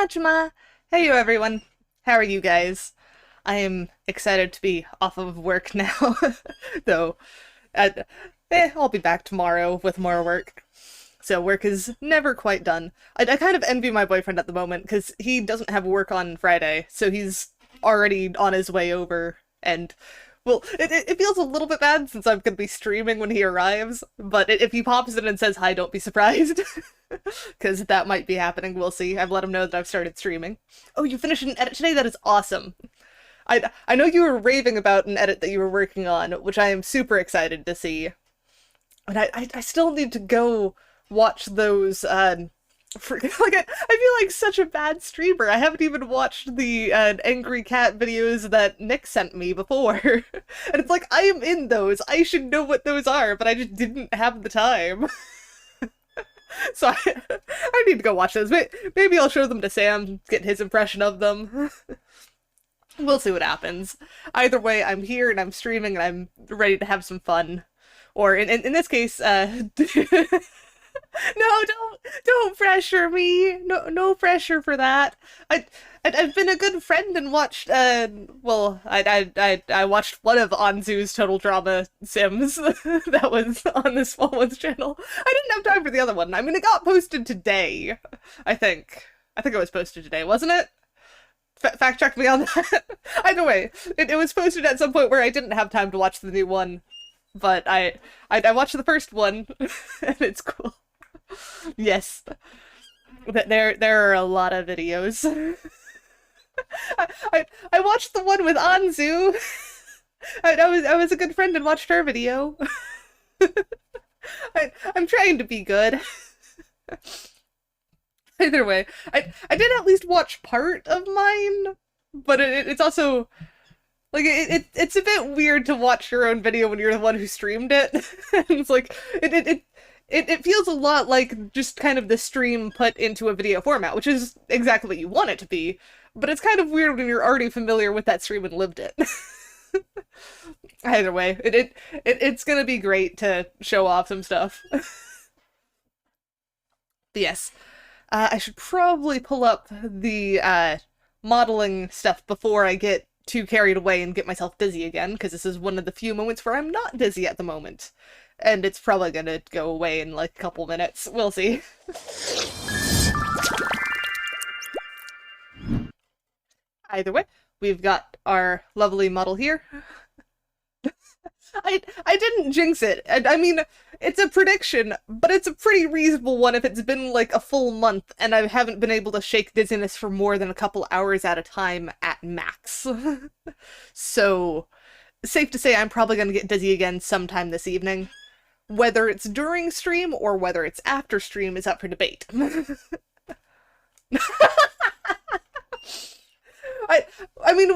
Majma! Hey everyone. How are you guys? I am excited to be off of work now. Though, uh, I'll be back tomorrow with more work. So work is never quite done. I kind of envy my boyfriend at the moment because he doesn't have work on Friday, so he's already on his way over. And, well, it feels a little bit bad since I'm going to be streaming when he arrives, but if he pops in and says hi, don't be surprised. Because that might be happening, we'll see. I've let him know that I've started streaming. Oh, you finished an edit today? That is awesome. I know you were raving about an edit that you were working on, which I am super excited to see. And I still need to go watch those, I feel like such a bad streamer. I haven't even watched the angry cat videos that Nick sent me before. And it's like, I am in those. I should know what those are, but I just didn't have the time. So I need to go watch those. Maybe I'll show them to Sam, get his impression of them. We'll see what happens. Either way, I'm here and I'm streaming and I'm ready to have some fun. Or in this case, no, don't pressure me. No pressure for that. I've been a good friend and watched well, I watched one of Anzu's Total Drama Sims that was on the Small Ones channel. I didn't have time for the other one. I mean, it got posted today, I think. I think it was posted today, wasn't it? Fact check me on that. Either way, it was posted at some point where I didn't have time to watch the new one, but I watched the first one and it's cool. Yes. There are a lot of videos. I watched the one with Anzu. I was a good friend and watched her video. I'm trying to be good. Either way, I did at least watch part of mine, but it's also like it's a bit weird to watch your own video when you're the one who streamed it. It's like it feels a lot like just kind of the stream put into a video format, which is exactly what you want it to be, but it's kind of weird when you're already familiar with that stream and lived it. Either way, it's gonna be great to show off some stuff. But yes, I should probably pull up the modeling stuff before I get too carried away and get myself dizzy again, because this is one of the few moments where I'm not dizzy at the moment. And it's probably gonna go away in like a couple minutes. We'll see. Either way, we've got our lovely model here. I didn't jinx it. I mean, it's a prediction, but it's a pretty reasonable one if it's been like a full month and I haven't been able to shake dizziness for more than a couple hours at a time at max. So, safe to say I'm probably gonna get dizzy again sometime this evening. Whether it's during stream or whether it's after stream is up for debate. I mean,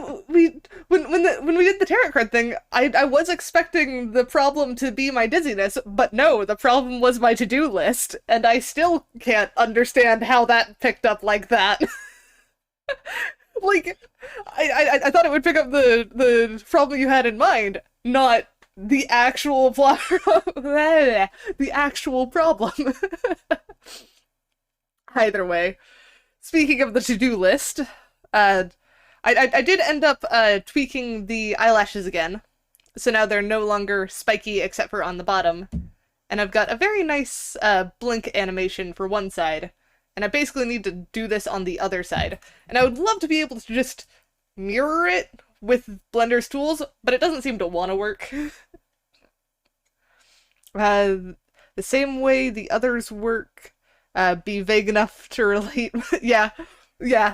when we did the tarot card thing, I was expecting the problem to be my dizziness, but no, the problem was my to-do list, and I still can't understand how that picked up like that. Like, I thought it would pick up the problem you had in mind, not the actual the actual problem. Either way, speaking of the to-do list, I did end up tweaking the eyelashes again, so now they're no longer spiky except for on the bottom, and I've got a very nice blink animation for one side, and I basically need to do this on the other side, and I would love to be able to just mirror it with Blender's tools, but it doesn't seem to want to work. The same way the others work, be vague enough to relate. Yeah,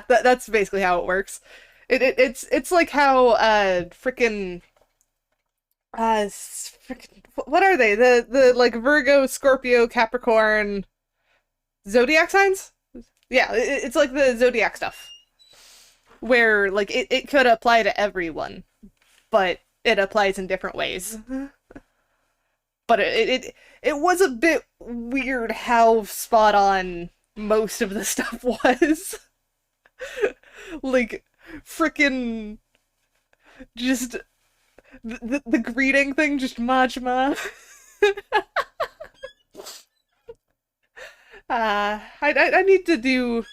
that's basically how it works. It's like how frickin' what are they? The like Virgo, Scorpio, Capricorn zodiac signs? Yeah, it's like the zodiac stuff. Where like it could apply to everyone, but it applies in different ways. But it was a bit weird how spot on most of the stuff was. Like, frickin' just the greeting thing, just Majma. I need to do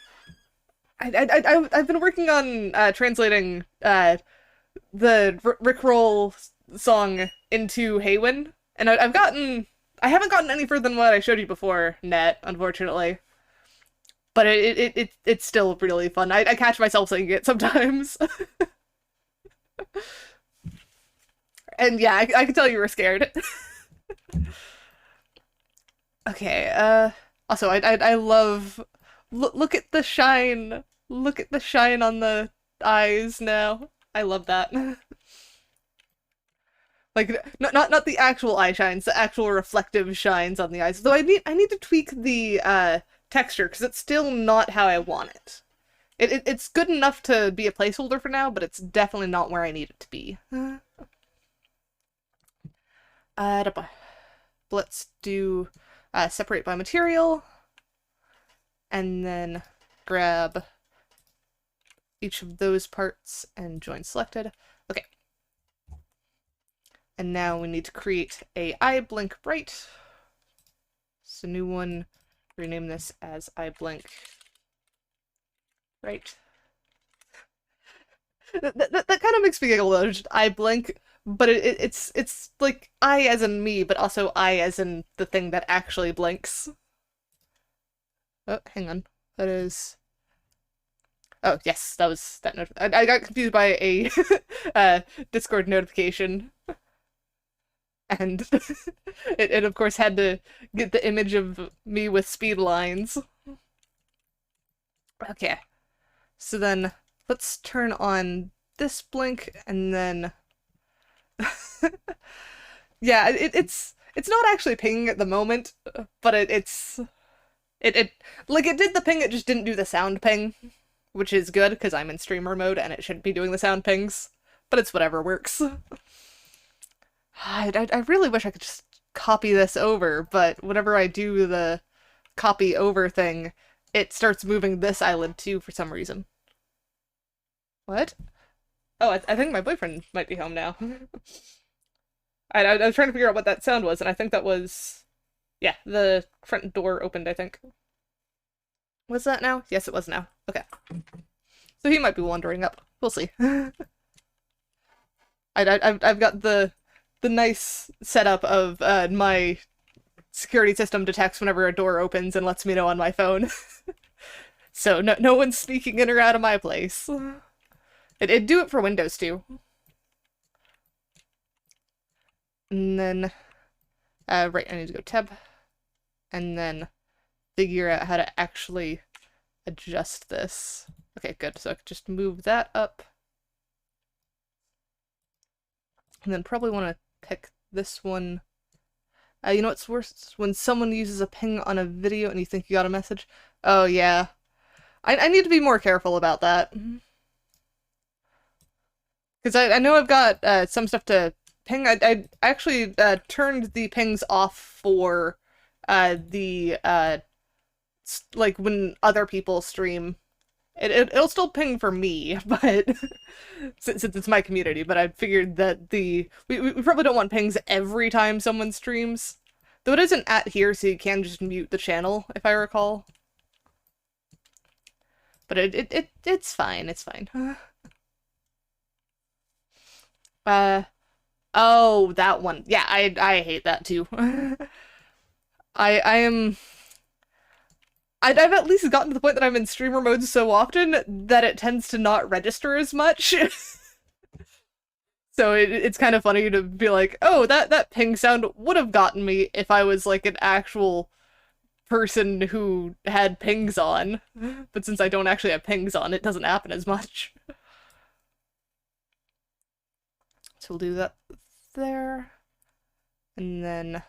I've been working on translating the Rickroll song into Haywin, and I haven't gotten any further than what I showed you before, net, unfortunately. But it's still really fun. I catch myself singing it sometimes. And yeah, I can tell you were scared. Okay, also I love look at the shine. Look at the shine on the eyes now. I love that. Like not the actual eye shines, the actual reflective shines on the eyes. Though I need to tweak the texture because it's still not how I want it. It's good enough to be a placeholder for now, but it's definitely not where I need it to be. Let's do separate by material, and then grab each of those parts and join selected. Okay. And now we need to create a eye blink bright. So new one, rename this as eye blink bright. That kind of makes me giggle though, just eye blink, but it's like I as in me, but also I as in the thing that actually blinks. Oh, hang on. That is... Oh, yes, that was that note. I got confused by a Discord notification. And it of course had to get the image of me with speed lines. Okay. So then let's turn on this blink and then yeah, it's not actually pinging at the moment, but it's like it did the ping, it just didn't do the sound ping, which is good because I'm in streamer mode and it shouldn't be doing the sound pings, but it's whatever works. I really wish I could just copy this over, but whenever I do the copy over thing, it starts moving this eyelid too for some reason. What? Oh, I think my boyfriend might be home now. I was trying to figure out what that sound was, and I think that was... Yeah, the front door opened, I think. Was that now? Yes, it was now. Okay. So he might be wandering up. We'll see. I've got the nice setup of my security system detects whenever a door opens and lets me know on my phone. So no one's sneaking in or out of my place. It'd do it for Windows too. And then, right, I need to go tab. And then figure out how to actually adjust this. Okay, good. So I could just move that up. And then probably want to pick this one. You know what's worse? When someone uses a ping on a video and you think you got a message? Oh, yeah. I need to be more careful about that. Because I know I've got some stuff to ping. I actually turned the pings off for the like when other people stream. It'll still ping for me, but since it's my community, but I figured that we probably don't want pings every time someone streams. Though it isn't at here, so you can just mute the channel, if I recall. But it's fine, it's fine. Oh, that one. Yeah, I hate that too. I've at least gotten to the point that I'm in streamer mode so often that it tends to not register as much. So it's kind of funny to be like, oh, that ping sound would have gotten me if I was like an actual person who had pings on. But since I don't actually have pings on, it doesn't happen as much. So we'll do that there. And then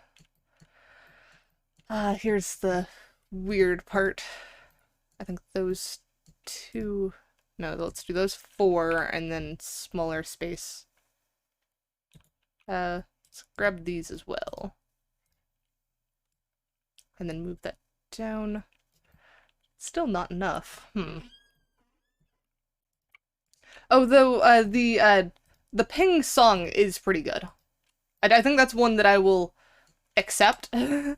here's the weird part. I think those two... No, let's do those four and then smaller space. Let's grab these as well. And then move that down. Still not enough. Oh, though, the ping song is pretty good. I think that's one that I will accept. I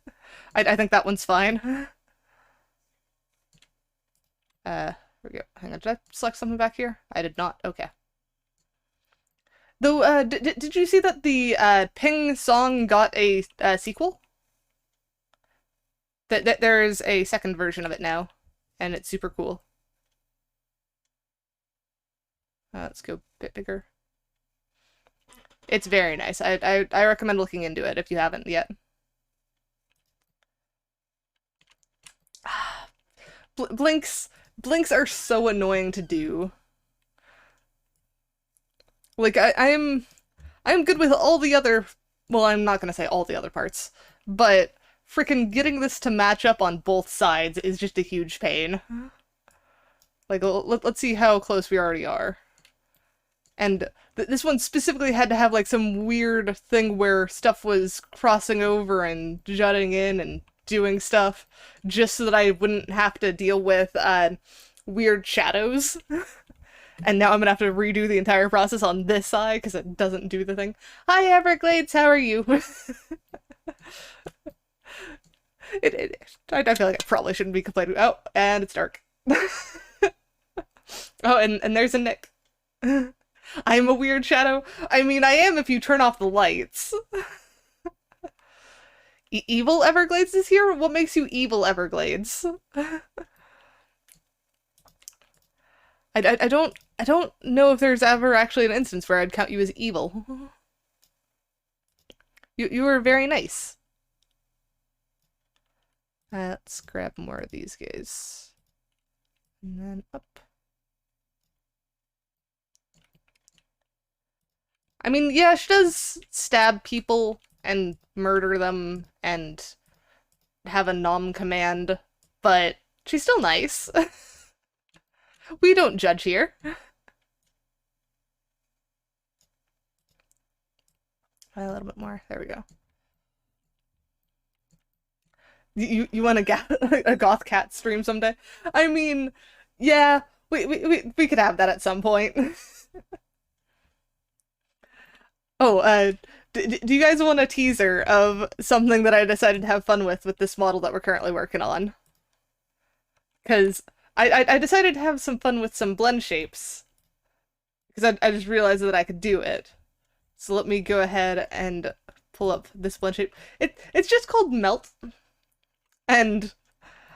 think that one's fine. There we go. Hang on, did I select something back here? I did not. Okay. Though, did you see that the Ping song got a sequel? That there's a second version of it now, and it's super cool. Let's go a bit bigger. It's very nice. I recommend looking into it if you haven't yet. Blinks are so annoying to do. Like I'm good with all the other, well, I'm not gonna say all the other parts, but freaking getting this to match up on both sides is just a huge pain. Like, let's see how close we already are. And this one specifically had to have like some weird thing where stuff was crossing over and jutting in and doing stuff just so that I wouldn't have to deal with weird shadows. And now I'm gonna have to redo the entire process on this side because it doesn't do the thing. Hi Everglades, how are you? I feel like I probably shouldn't be complaining. Oh, and it's dark. Oh, and there's a Nick. I'm a weird shadow. I mean, I am if you turn off the lights. Evil Everglades is here? What makes you evil Everglades? I don't know if there's ever actually an instance where I'd count you as evil. You were very nice. Let's grab more of these guys. And then up. I mean, yeah, she does stab people and murder them and have a nom command, but she's still nice. We don't judge here. A little bit more. There we go. You want a goth cat stream someday? I mean, yeah, we could have that at some point. Oh, do you guys want a teaser of something that I decided to have fun with this model that we're currently working on? Because I decided to have some fun with some blend shapes. Because I just realized that I could do it. So let me go ahead and pull up this blend shape. It's just called Melt. And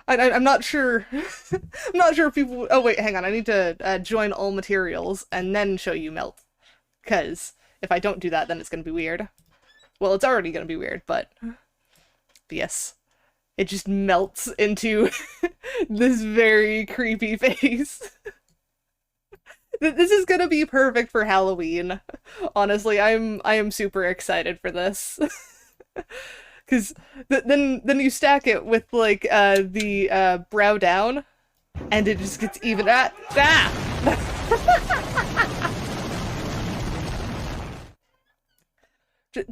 I'm not sure. I'm not sure if people. Oh wait, hang on. I need to join all materials and then show you Melt. Because if I don't do that, then it's gonna be weird. Well, it's already gonna be weird, but yes, it just melts into this very creepy face. This is gonna be perfect for Halloween. Honestly, I am super excited for this. Because then you stack it with like the brow down, and it just gets even.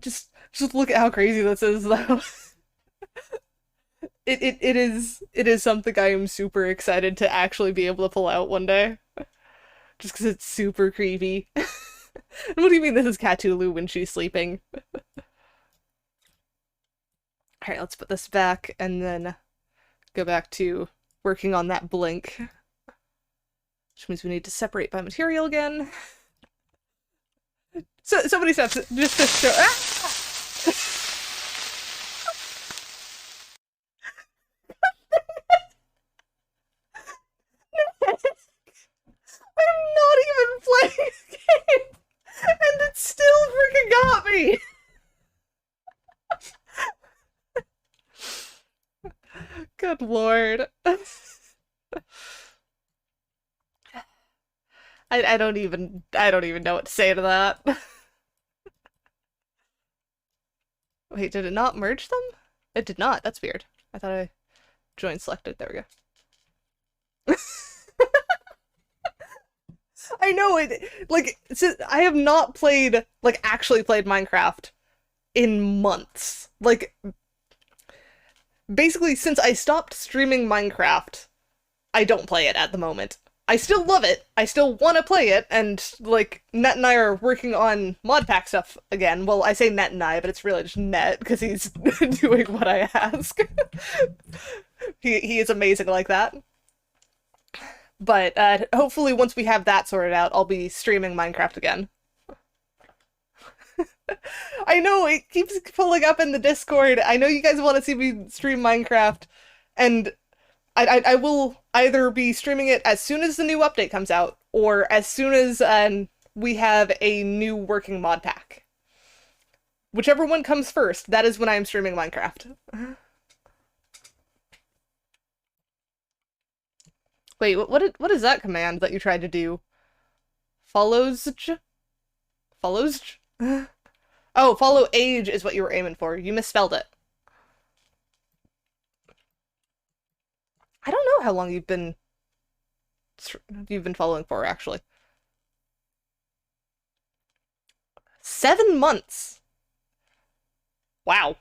Just look at how crazy this is, though. It is something I am super excited to actually be able to pull out one day. Just because it's super creepy. What do you mean this is Cthulhu when she's sleeping? Alright, let's put this back and then go back to working on that blink. Which means we need to separate by material again. So somebody steps just to show. I'm not even playing this game, and it still freaking got me. Good lord. I don't even know what to say to that. Wait, did it not merge them? It did not. That's weird. I thought I joined selected. There we go. I know it. Like, I have not played, like, actually played Minecraft in months. Like, basically, since I stopped streaming Minecraft, I don't play it at the moment. I still love it. I still want to play it, and, like, Net and I are working on mod pack stuff again. Well, I say Net and I, but it's really just Net, because he's doing what I ask. He is amazing like that. But hopefully once we have that sorted out, I'll be streaming Minecraft again. I know it keeps pulling up in the Discord. I know you guys want to see me stream Minecraft, and I will either be streaming it as soon as the new update comes out, or as soon as we have a new working mod pack. Whichever one comes first, that is when I am streaming Minecraft. Wait, what is that command that you tried to do? Follows? Follows? Oh, follow age is what you were aiming for. You misspelled it. I don't know how long you've been following for, actually. 7 months. Wow.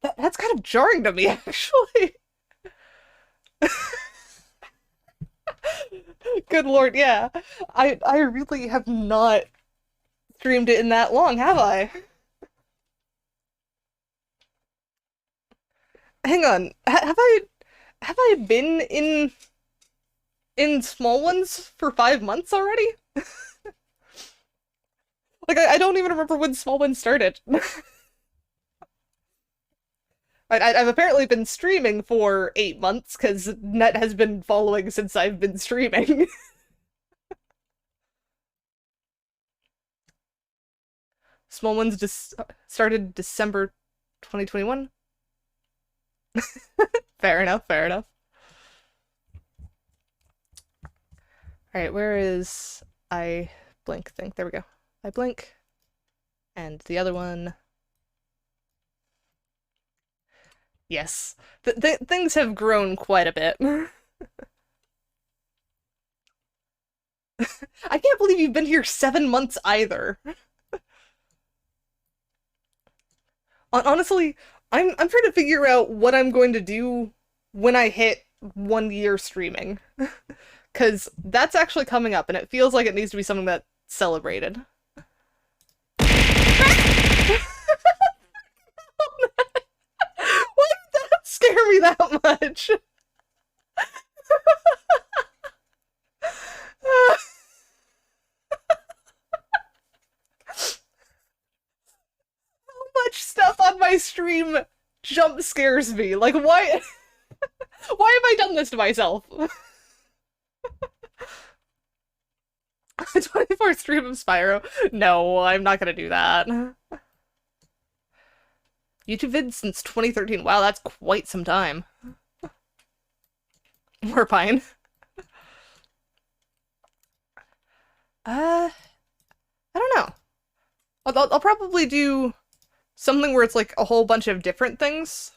That's kind of jarring to me, actually. Good lord, yeah. I really have not streamed it in that long, have I? Hang on. Have I been in small ones for 5 months already? Like I don't even remember when small ones started. I've apparently been streaming for 8 months because Net has been following since I've been streaming. Small ones just started December 2021. Fair enough, fair enough. Alright, where is I blink thing? There we go. I blink. And the other one. Yes. Things have grown quite a bit. I can't believe you've been here 7 months either. Honestly, I'm trying to figure out what I'm going to do when I hit 1 year streaming. Because that's actually coming up, and it feels like it needs to be something that's celebrated. Why did that scare me that much? How much stuff on my stream jump scares me? Like, why? Why have I done this to myself? 24 stream of Spyro? No, I'm not gonna do that. YouTube vids since 2013. Wow, that's quite some time. We're fine. I don't know. I'll probably do something where it's like a whole bunch of different things,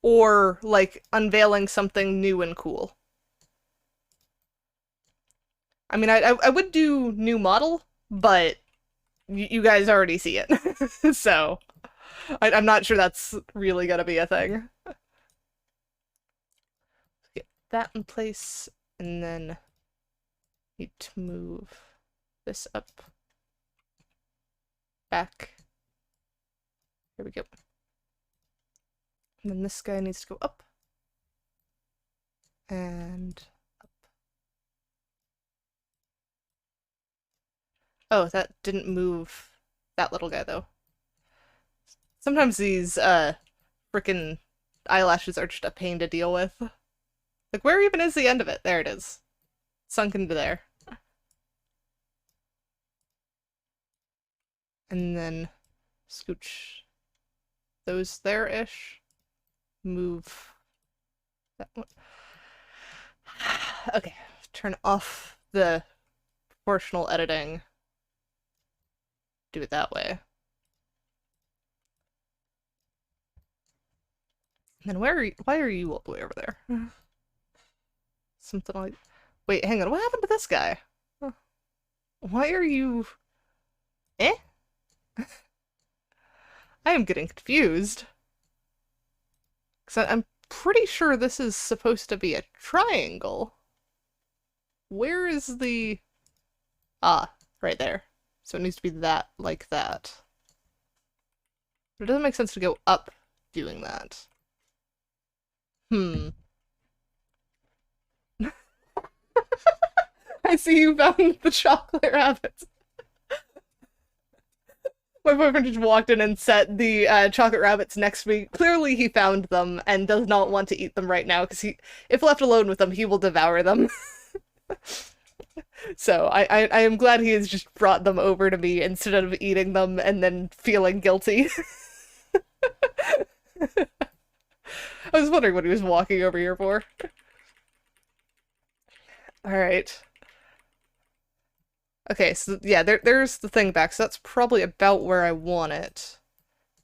or like unveiling something new and cool. I mean, I would do new model, but you guys already see it, so I'm not sure that's really gonna be a thing. Get that in place, and then need to move this up, back. Here we go. And then this guy needs to go up, and up. Oh, that didn't move that little guy, though. Sometimes these, frickin' eyelashes are just a pain to deal with. Like, where even is the end of it? There it is. Sunk into there. And then scooch those there-ish. Move that one. Okay, turn off the proportional editing. Do it that way. And then why are you all the way over there? Something like... Wait, hang on, what happened to this guy? Why are you... Eh? I am getting confused. Because I'm pretty sure this is supposed to be a triangle. Where is the... Ah, right there. So it needs to be that, like that. But it doesn't make sense to go up doing that. I see you found the chocolate rabbits. My boyfriend just walked in and set the chocolate rabbits next to me. Clearly he found them and does not want to eat them right now, because if left alone with them, he will devour them. So I am glad he has just brought them over to me instead of eating them and then feeling guilty. I was wondering what he was walking over here for. Alright. Okay, so yeah, there's the thing back, so that's probably about where I want it.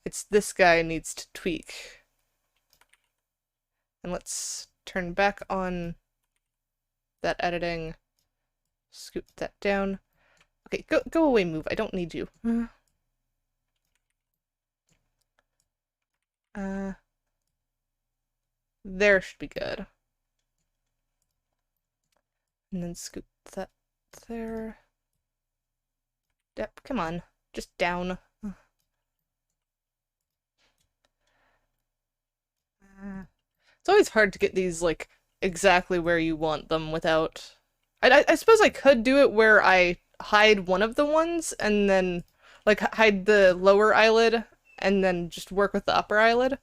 It's this guy needs to tweak. And let's turn back on that editing. Scoop that down. Okay, go away, move. I don't need you. There should be good. And then scoop that there. Yep, come on. Just down. It's always hard to get these, like, exactly where you want them without... I suppose I could do it where I hide one of the ones, and then, like, hide the lower eyelid, and then just work with the upper eyelid.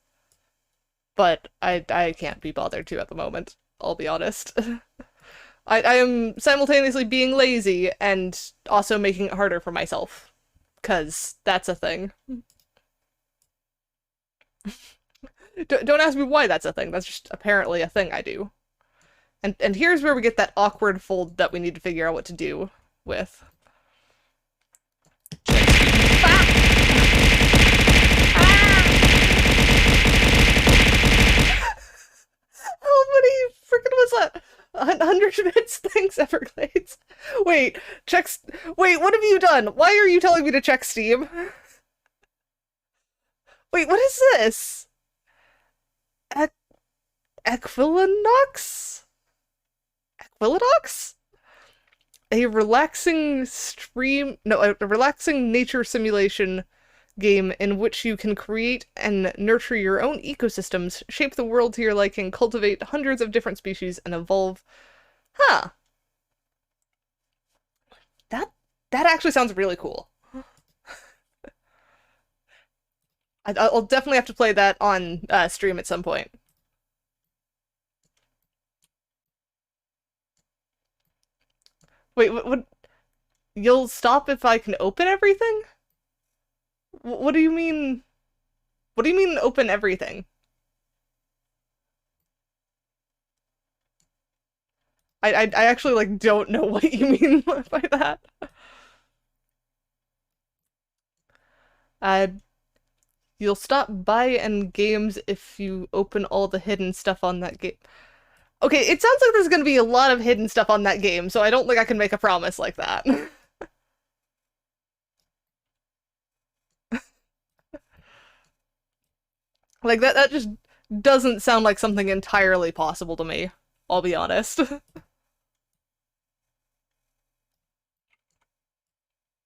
But I can't be bothered to at the moment, I'll be honest. I am simultaneously being lazy and also making it harder for myself. 'Cause that's a thing. Don't ask me why that's a thing, that's just apparently a thing I do. And here's where we get that awkward fold that we need to figure out what to do with. How many freaking was that? 100 bits? Thanks, Everglades. Wait, wait, what have you done? Why are you telling me to check Steam? Wait, what is this? Equilinox? Equilinox? A relaxing a relaxing nature simulation game in which you can create and nurture your own ecosystems, shape the world to your liking, cultivate hundreds of different species, and evolve. Huh. That actually sounds really cool. I'll definitely have to play that on stream at some point. Wait, what? You'll stop if I can open everything? What do you mean? What do you mean open everything? I actually, like, don't know what you mean by that. Uh, you'll stop by end games if you open all the hidden stuff on that game. Okay, it sounds like there's gonna be a lot of hidden stuff on that game, so I don't think I can make a promise like that. Like, that just doesn't sound like something entirely possible to me, I'll be honest.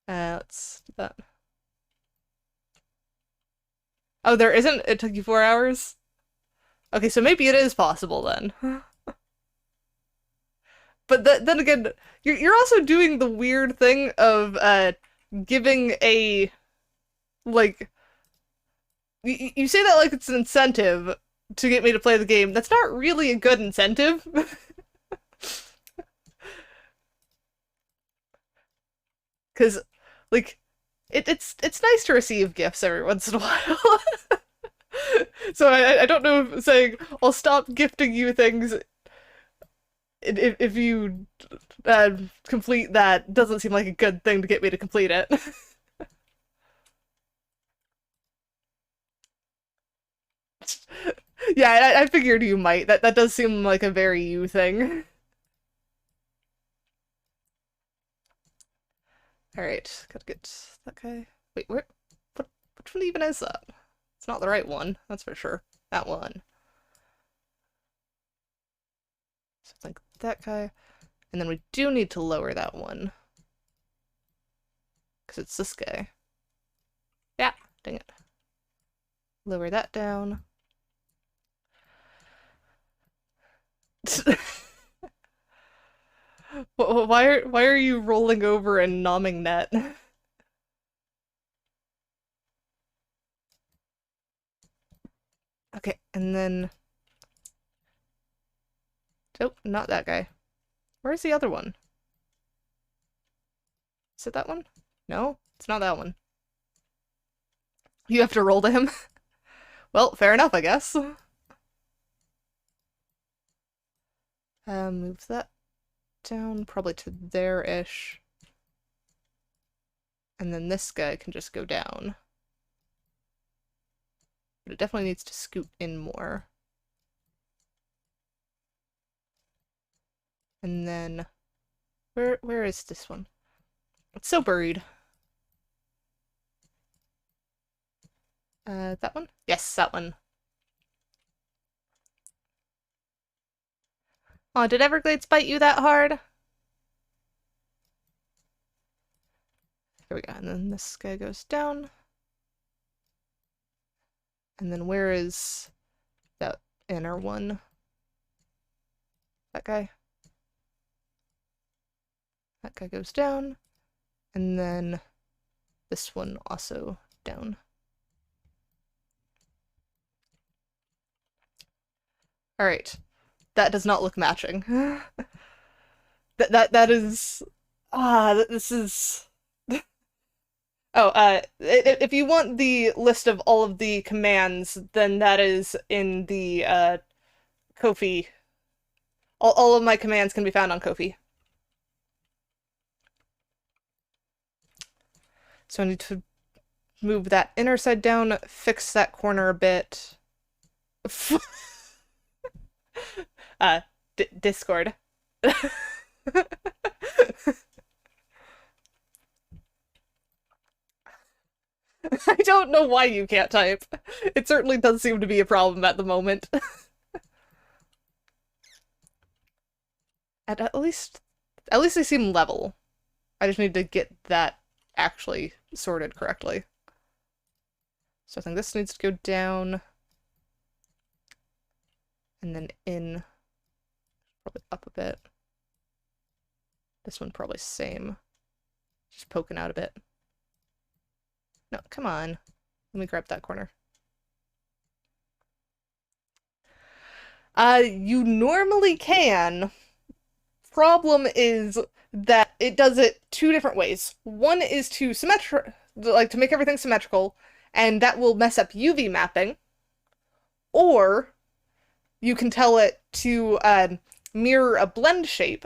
Let's do that. Oh, there isn't? It took you 4 hours? Okay, so maybe it is possible then. But then again, you're also doing the weird thing of giving a, like, you say that like it's an incentive to get me to play the game. That's not really a good incentive. Because, like, it's nice to receive gifts every once in a while. So I don't know if saying I'll stop gifting you things if you complete that doesn't seem like a good thing to get me to complete it. Yeah, I figured you might. That does seem like a very you thing. Alright, gotta get that guy. Wait, which one even is that? It's not the right one, that's for sure. That one. So like that guy. And then we do need to lower that one. Because it's this guy. Yeah, dang it. Lower that down. Why are you rolling over and nomming net? Okay, and then... Nope, not that guy. Where's the other one? Is it that one? No, it's not that one. You have to roll to him? Well, fair enough, I guess. Move that down probably to there-ish. And then this guy can just go down. But it definitely needs to scoot in more. And then... Where is this one? It's so buried. That one? Yes, that one. Oh, did Everglades bite you that hard? Here we go, and then this guy goes down. And then where is that inner one? That guy? That guy goes down. And then this one also down. Alright. That does not look matching. That is... this is... Oh, if you want the list of all of the commands, then that is in the, Ko-fi. All of my commands can be found on Ko-fi. So I need to move that inner side down, fix that corner a bit. Discord. I don't know why you can't type. It certainly does seem to be a problem at the moment. At least they seem level. I just need to get that actually sorted correctly. So I think this needs to go down. And then in. Probably up a bit. This one probably same. Just poking out a bit. No, come on. Let me grab that corner. You normally can. Problem is that it does it two different ways. One is to to make everything symmetrical, and that will mess up UV mapping. Or you can tell it to mirror a blend shape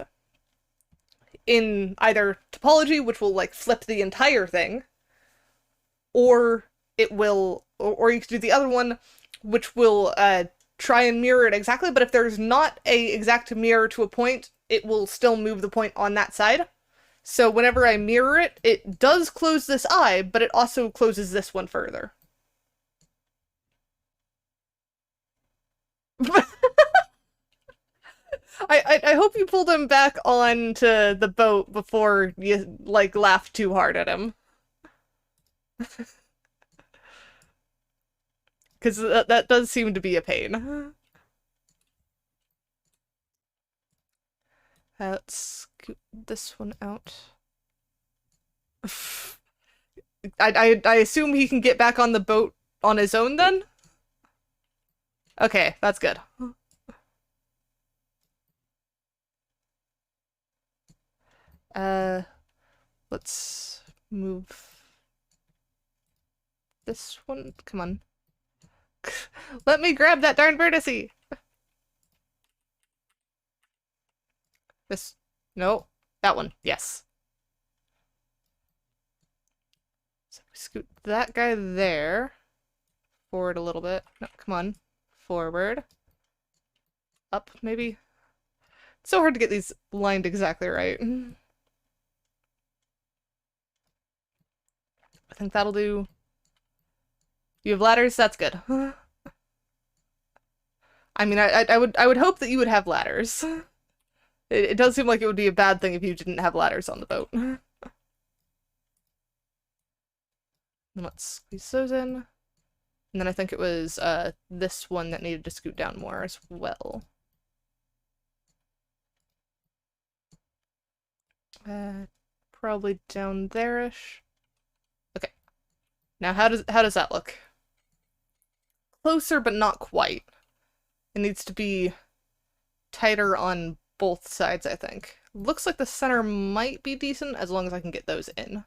in either topology, which will like flip the entire thing, or it will, or you could do the other one, which will try and mirror it exactly, but if there's not a exact mirror to a point, it will still move the point on that side. So whenever I mirror it, it does close this eye, but it also closes this one further. I hope you pulled him back onto the boat before you, like, laughed too hard at him. Because that does seem to be a pain. Let's scoot this one out. I assume he can get back on the boat on his own then? Okay, that's good. Let's move this one. Come on. Let me grab that darn vertice! This. No. That one. Yes. So we scoot that guy there. Forward a little bit. No, come on. Forward. Up, maybe? It's so hard to get these lined exactly right. I think that'll do. You have ladders? That's good. I mean, I would hope that you would have ladders. It does seem like it would be a bad thing if you didn't have ladders on the boat. And let's squeeze those in. And then I think it was this one that needed to scoot down more as well. Probably down there-ish. Okay. Now how does that look? Closer, but not quite. It needs to be tighter on both sides, I think. Looks like the center might be decent as long as I can get those in.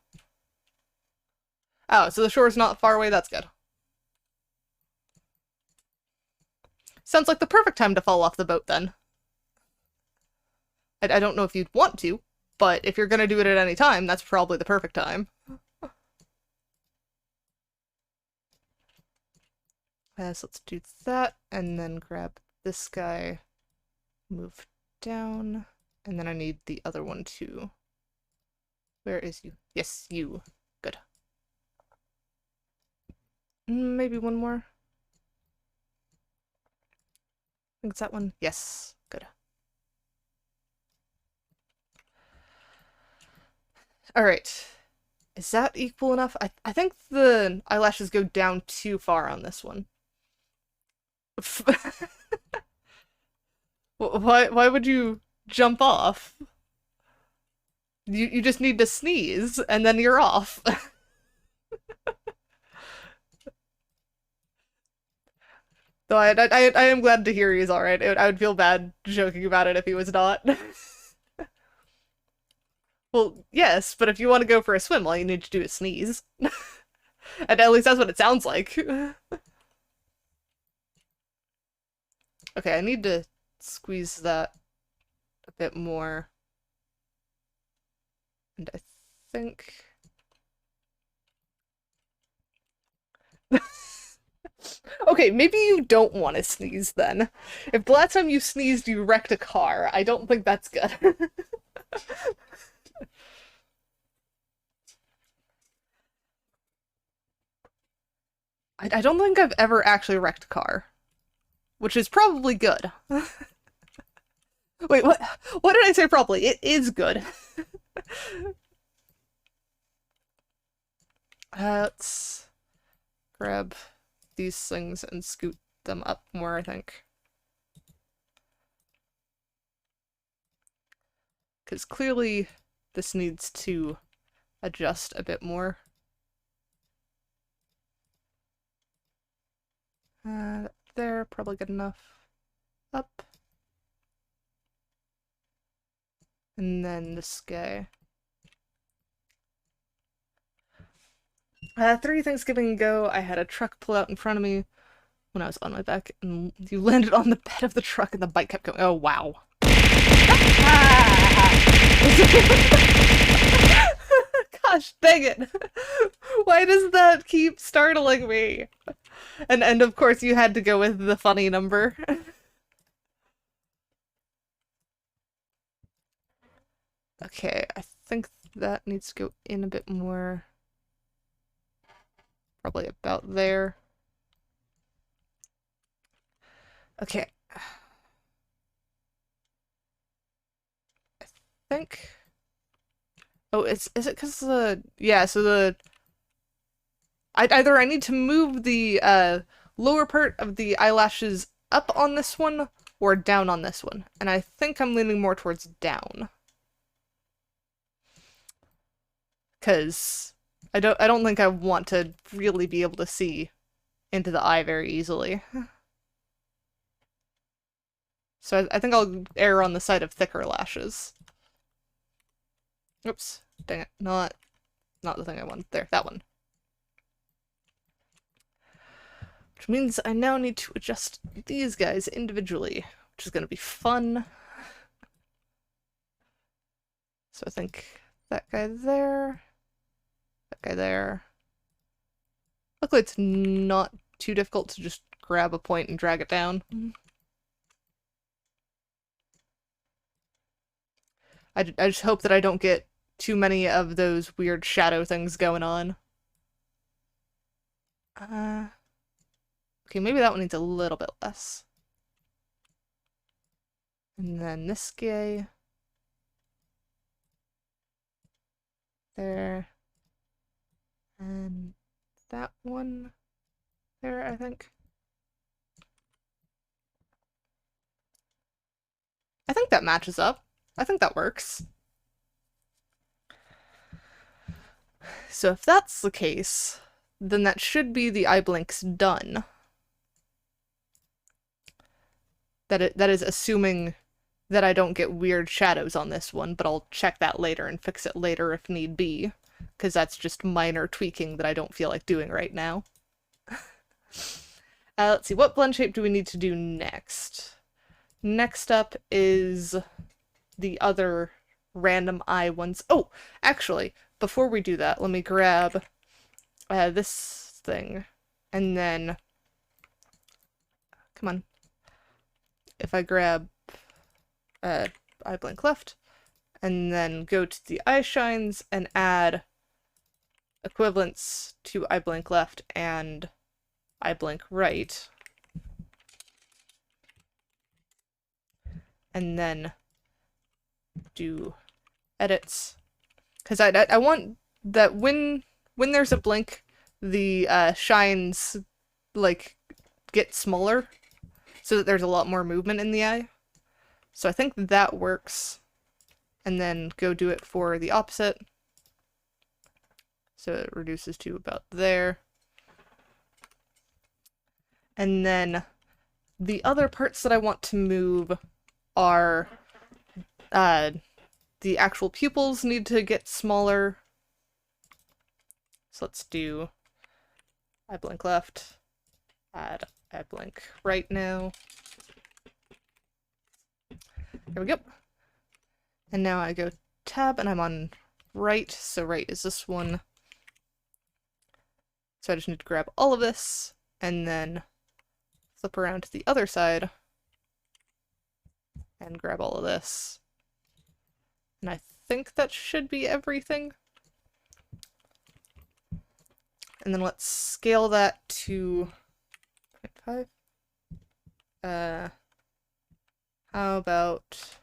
Oh, so the shore's not far away, that's good. Sounds like the perfect time to fall off the boat then. I don't know if you'd want to, but if you're gonna do it at any time, that's probably the perfect time. So let's do that, and then grab this guy, move down, and then I need the other one too. Where is you? Yes, you. Good. Maybe one more. I think it's that one. Yes, good. Alright. Is that equal enough? I think the eyelashes go down too far on this one. Why would you jump off? You just need to sneeze, and then you're off. Though I am glad to hear he's alright. I would feel bad joking about it if he was not. Well, yes, but if you want to go for a swim, all you need to do is sneeze. And at least that's what it sounds like. Okay, I need to squeeze that a bit more. And I think... Okay, maybe you don't want to sneeze then. If the last time you sneezed you wrecked a car, I don't think that's good. I don't think I've ever actually wrecked a car. Which is probably good. Wait, what? What did I say probably? It is good. Let's grab these things and scoot them up more, I think. Because clearly this needs to adjust a bit more. There, probably good enough. Up. And then this guy. 3 Thanksgiving ago, I had a truck pull out in front of me when I was on my back, and you landed on the bed of the truck and the bike kept going. Oh, wow. Gosh, dang it. Why does that keep startling me? And of course you had to go with the funny number. Okay, I think that needs to go in a bit more. Probably about there. Okay. I think... Oh, is it because the... Yeah, so the... Either I need to move the lower part of the eyelashes up on this one or down on this one. And I think I'm leaning more towards down. Because I don't think I want to really be able to see into the eye very easily. So I think I'll err on the side of thicker lashes. Oops, dang it, not the thing I want. There, that one. Which means I now need to adjust these guys individually, which is going to be fun. So I think that guy there, that guy there. Luckily it's not too difficult to just grab a point and drag it down. I just hope that I don't get too many of those weird shadow things going on. Okay, maybe that one needs a little bit less. And then this guy. There. And that one there, I think. I think that matches up. I think that works. So if that's the case, then that should be the eye blinks done. That is assuming that I don't get weird shadows on this one, but I'll check that later and fix it later if need be, because that's just minor tweaking that I don't feel like doing right now. Let's see, what blend shape do we need to do next? Next up is the other random eye ones. Oh, actually, before we do that, let me grab this thing, and then, come on, if I grab eye blink left, and then go to the eye shines and add equivalents to eye blink left and eye blink right, and then do edits, because I want that when there's a blink, the shines like get smaller so that there's a lot more movement in the eye. So I think that works. And then go do it for the opposite. So it reduces to about there. And then the other parts that I want to move are the actual pupils need to get smaller. So let's do eye blink left, add eye blink right now. There we go. And now I go tab and I'm on right, so right is this one. So I just need to grab all of this and then flip around to the other side and grab all of this. And I think that should be everything. And then let's scale that to 0.5. How about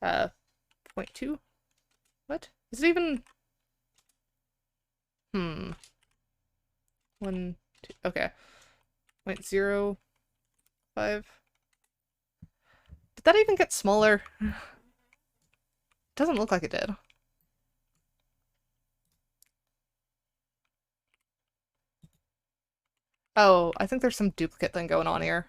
0.2? What? Is it even... 1, 2, okay. 0.05. Did that even get smaller? Doesn't look like it did. Oh, I think there's some duplicate thing going on here.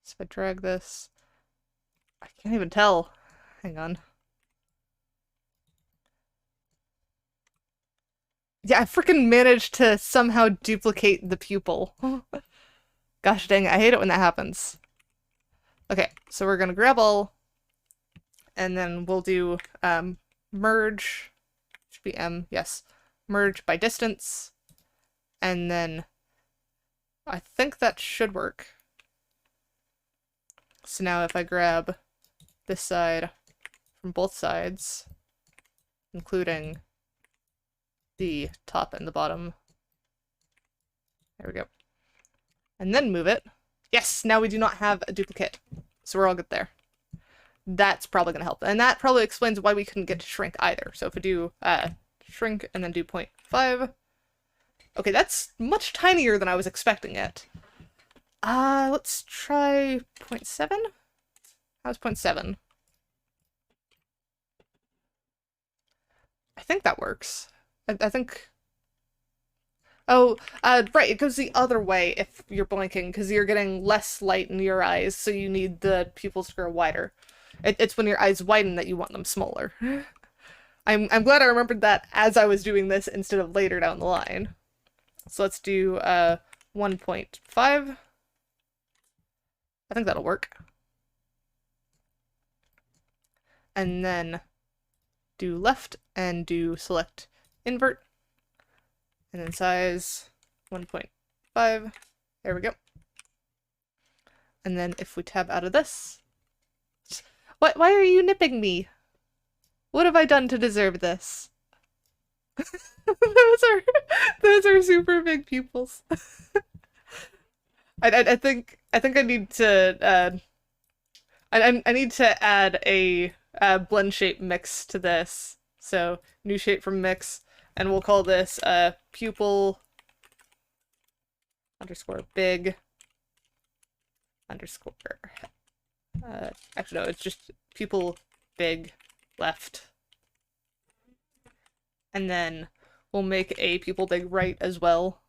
So if I drag this, I can't even tell. Hang on. Yeah, I freaking managed to somehow duplicate the pupil. Gosh dang it, I hate it when that happens. Okay, so we're gonna grab all, and then we'll do merge, should be M, yes, merge by distance, and then I think that should work. So now if I grab this side from both sides, including the top and the bottom, there we go, and then move it. Yes, now we do not have a duplicate, so we're all good there. That's probably going to help, and that probably explains why we couldn't get to shrink either. So if we do shrink and then do 0.5, okay, that's much tinier than I was expecting it. Let's try 0.7? How's 0.7? I think that works. I think... Oh, right, it goes the other way if you're blinking, because you're getting less light in your eyes, so you need the pupils to grow wider. It's when your eyes widen that you want them smaller. I'm glad I remembered that as I was doing this instead of later down the line. So let's do 1.5. I think that'll work. And then do left and do select invert. And then size 1.5. There we go. And then if we tab out of this... Why are you nipping me? What have I done to deserve this? those are super big pupils. I think I need to I need to add a blend shape mix to this. So new shape from mix. And we'll call this pupil underscore big underscore actually no, it's just pupil big left. And then we'll make a pupil big right as well,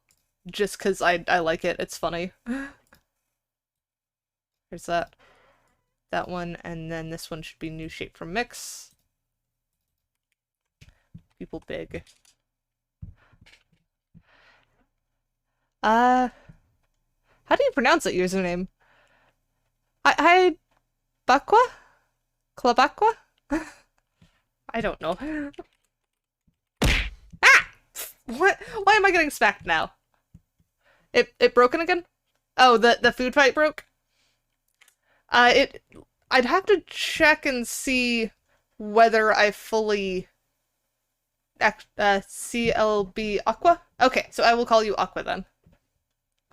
just because I like it. It's funny. There's that one, and then this one should be new shape from mix. Pupil big. How do you pronounce that username? I Bakwa? Klabakwa? I don't know. Ah! What? Why am I getting smacked now? It broken again? Oh, the food fight broke? I'd have to check and see whether I fully CLB Aqua? Okay, so I will call you Aqua then.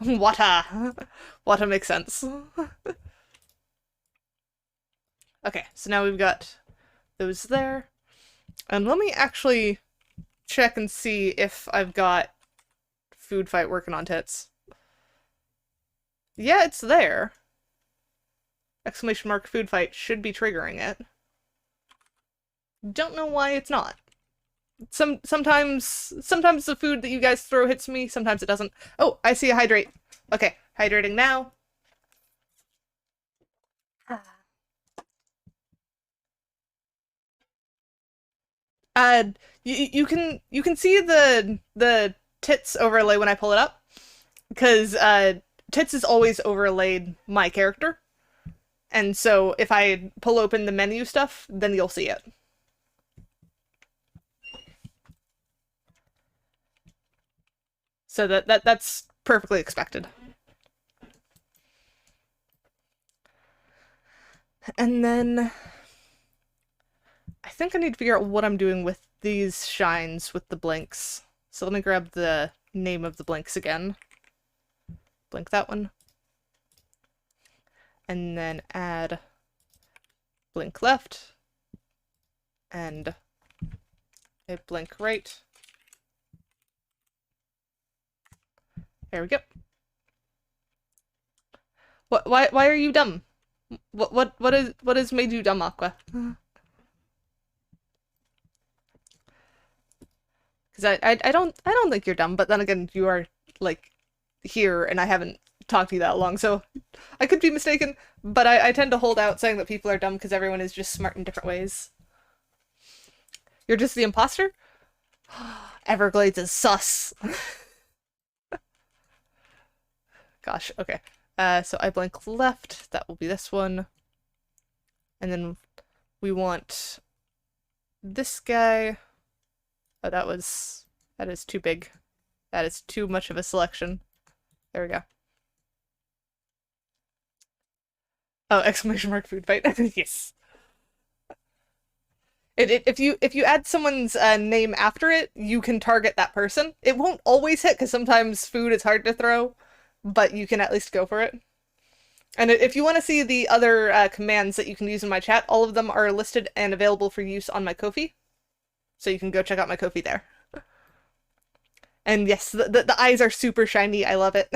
Wata. Wata makes sense. Okay, so now we've got those there. And let me actually check and see if I've got food fight working on tits. Yeah, it's there. Exclamation mark food fight should be triggering it. Don't know why it's not. Sometimes the food that you guys throw hits me, sometimes it doesn't. Oh, I see a hydrate. Okay, hydrating now. You can see the tits overlay when I pull it up, because tits is always overlaid my character, and so if I pull open the menu stuff, then you'll see it. So that's perfectly expected. And then I think I need to figure out what I'm doing with these shines with the blinks. So let me grab the name of the blinks again. Blink that one. And then add blink left and a blink right. There we go. Why are you dumb? What has made you dumb, Aqua? Because I don't think you're dumb, but then again, you are like here and I haven't talked to you that long, so I could be mistaken, but I tend to hold out saying that people are dumb because everyone is just smart in different ways. You're just the imposter? Everglades is sus. Gosh, okay. So I blink left, that will be this one. And then we want this guy. Oh, that is too big. That is too much of a selection. There we go. Oh, exclamation mark food fight. Yes. If you add someone's name after it, you can target that person. It won't always hit because sometimes food is hard to throw, but you can at least go for it. And if you want to see the other commands that you can use in my chat, all of them are listed and available for use on my Ko-fi. So you can go check out my Ko-fi there. And yes, the eyes are super shiny. I love it.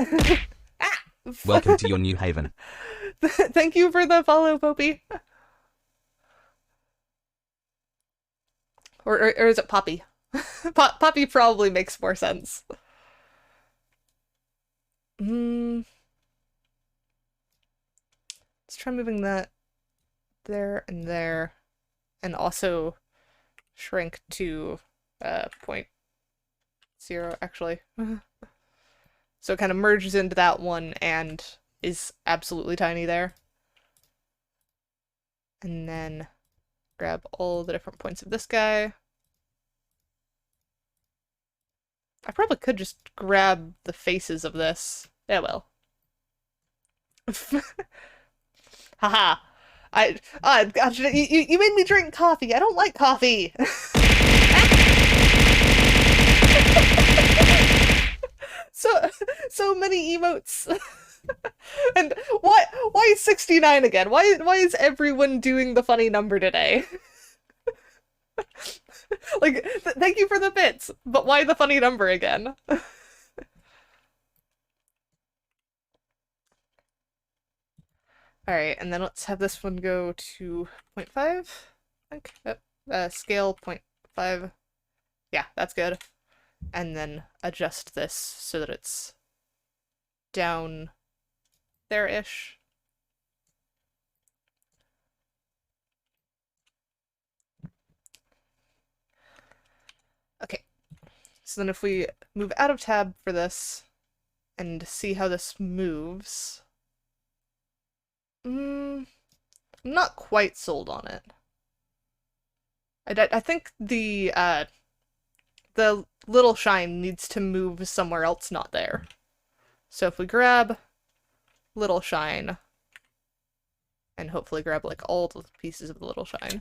Ah! Welcome to your new haven. Thank you for the follow, Popey. Or is it Poppy? Poppy probably makes more sense. Let's try moving that there, and also shrink to 0.0 actually. So it kind of merges into that one and is absolutely tiny there. And then grab all the different points of this guy. I probably could just grab the faces of this. Yeah, well. Haha. Gosh, you made me drink coffee. I don't like coffee. So many emotes. And why is 69 again? Why is everyone doing the funny number today? Like, thank you for the bits, but why the funny number again? Alright, and then let's have this one go to 0.5, I think. Scale 0.5. Yeah, that's good. And then adjust this so that it's down there-ish. Okay, so then if we move out of tab for this and see how this moves, I'm not quite sold on it. I think the little shine needs to move somewhere else, not there. So if we grab little shine, and hopefully grab like all the pieces of the little shine.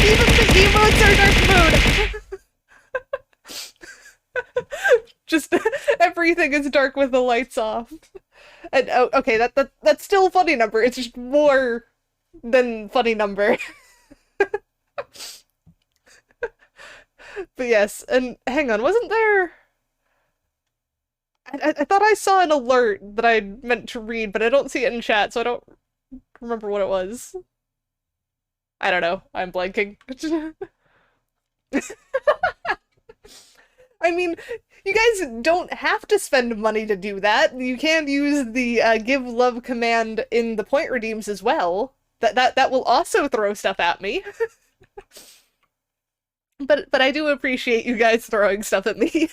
Even the emotes are dark mode. Just everything is dark with the lights off. And oh, okay, that's still a funny number. It's just more than funny number. But yes, and hang on, wasn't there? I thought I saw an alert that I meant to read, but I don't see it in chat, so I don't remember what it was. I don't know. I'm blanking. I mean, you guys don't have to spend money to do that. You can use the give love command in the point redeems as well. That will also throw stuff at me. But I do appreciate you guys throwing stuff at me.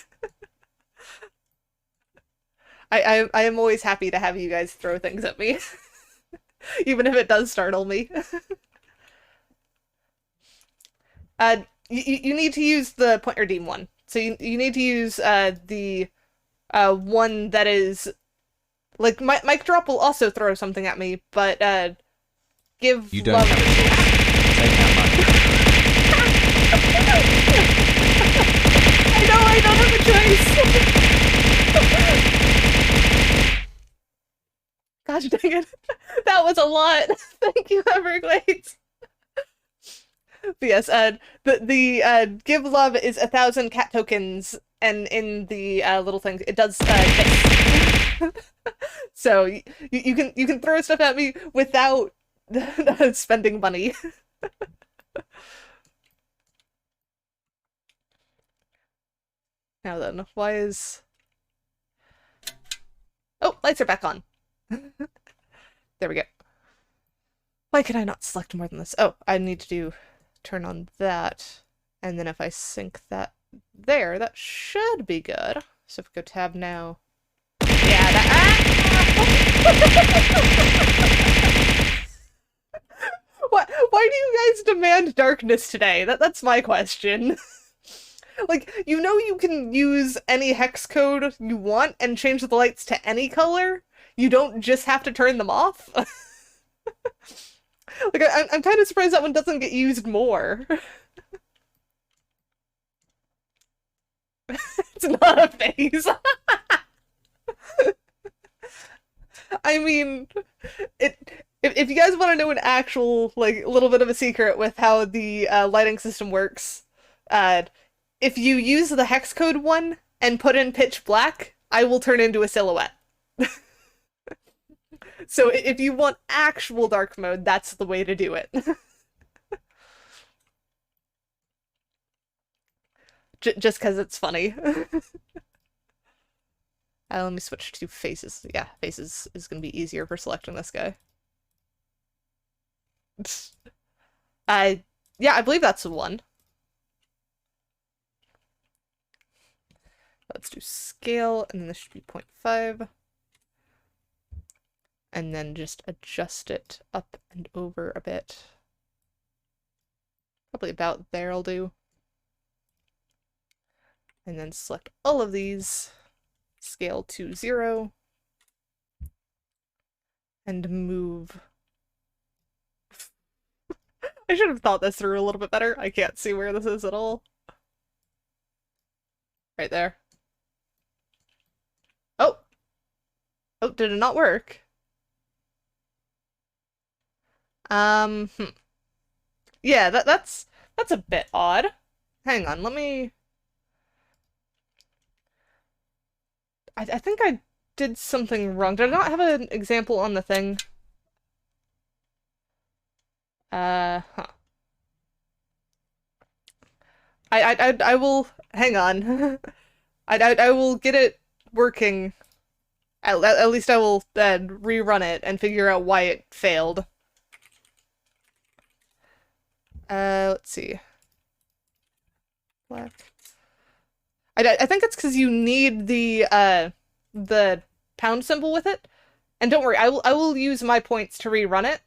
I am always happy to have you guys throw things at me. Even if it does startle me. You need to use the point redeem one. So you need to use the one that is like mic drop will also throw something at me, but give You don't love. have a choice. Take out money. I know I don't have a choice. Gosh dang it. That was a lot. Thank you, Everglades. But yes, the give love is 1,000 cat tokens, and in the little thing, it does hit. So you can throw stuff at me without spending money. Now then, why is... Oh, lights are back on. There we go. Why can I not select more than this? Oh, I need to turn on that. And then if I sync that there, that should be good. So if we go tab now. Yeah, Why do you guys demand darkness today? That's my question. Like, you know you can use any hex code you want and change the lights to any color? You don't just have to turn them off? Like, I'm kind of surprised that one doesn't get used more. It's not a phase. I mean, if you guys want to know an actual, like, little bit of a secret with how the lighting system works, if you use the hex code one and put in pitch black, I will turn into a silhouette. So if you want actual dark mode, that's the way to do it. Just because it's funny. Let me switch to faces. Yeah, faces is going to be easier for selecting this guy. Yeah, I believe that's the one. Let's do scale, and then this should be 0.5. And then just adjust it up and over a bit. Probably about there I'll do. And then select all of these, scale to 0, and move. I should have thought this through a little bit better. I can't see where this is at all. Right there. Oh! Oh, did it not work? Yeah, that's a bit odd. Hang on, let me I think I did something wrong. Did I not have an example on the thing? Huh. I will hang on. I will get it working. At least I will rerun it and figure out why it failed. Let's see. Black. I think it's because you need the pound symbol with it. And don't worry, I will use my points to rerun it.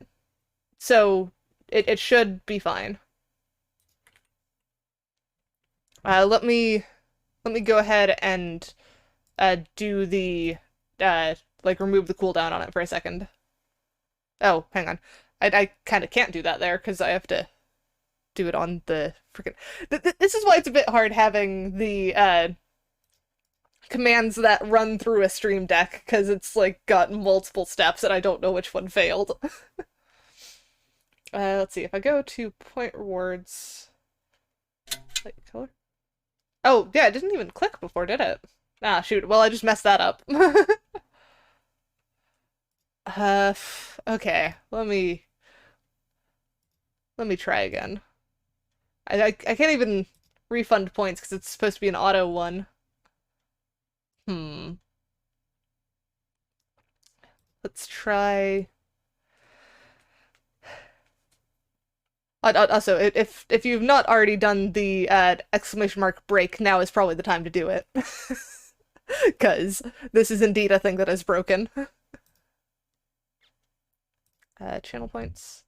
So it should be fine. Let me go ahead and do the like remove the cooldown on it for a second. Oh, hang on. I kind of can't do that there because I have to do it on the freaking. This is why it's a bit hard having the commands that run through a stream deck because it's like got multiple steps and I don't know which one failed. Let's see if I go to point rewards. Light color. Oh, yeah, it didn't even click before, did it? Ah, shoot. Well, I just messed that up. Okay. Let me try again. I can't even refund points because it's supposed to be an auto one. Let's try. Also, if you've not already done the exclamation mark break, now is probably the time to do it. Because this is indeed a thing that is broken. Channel points.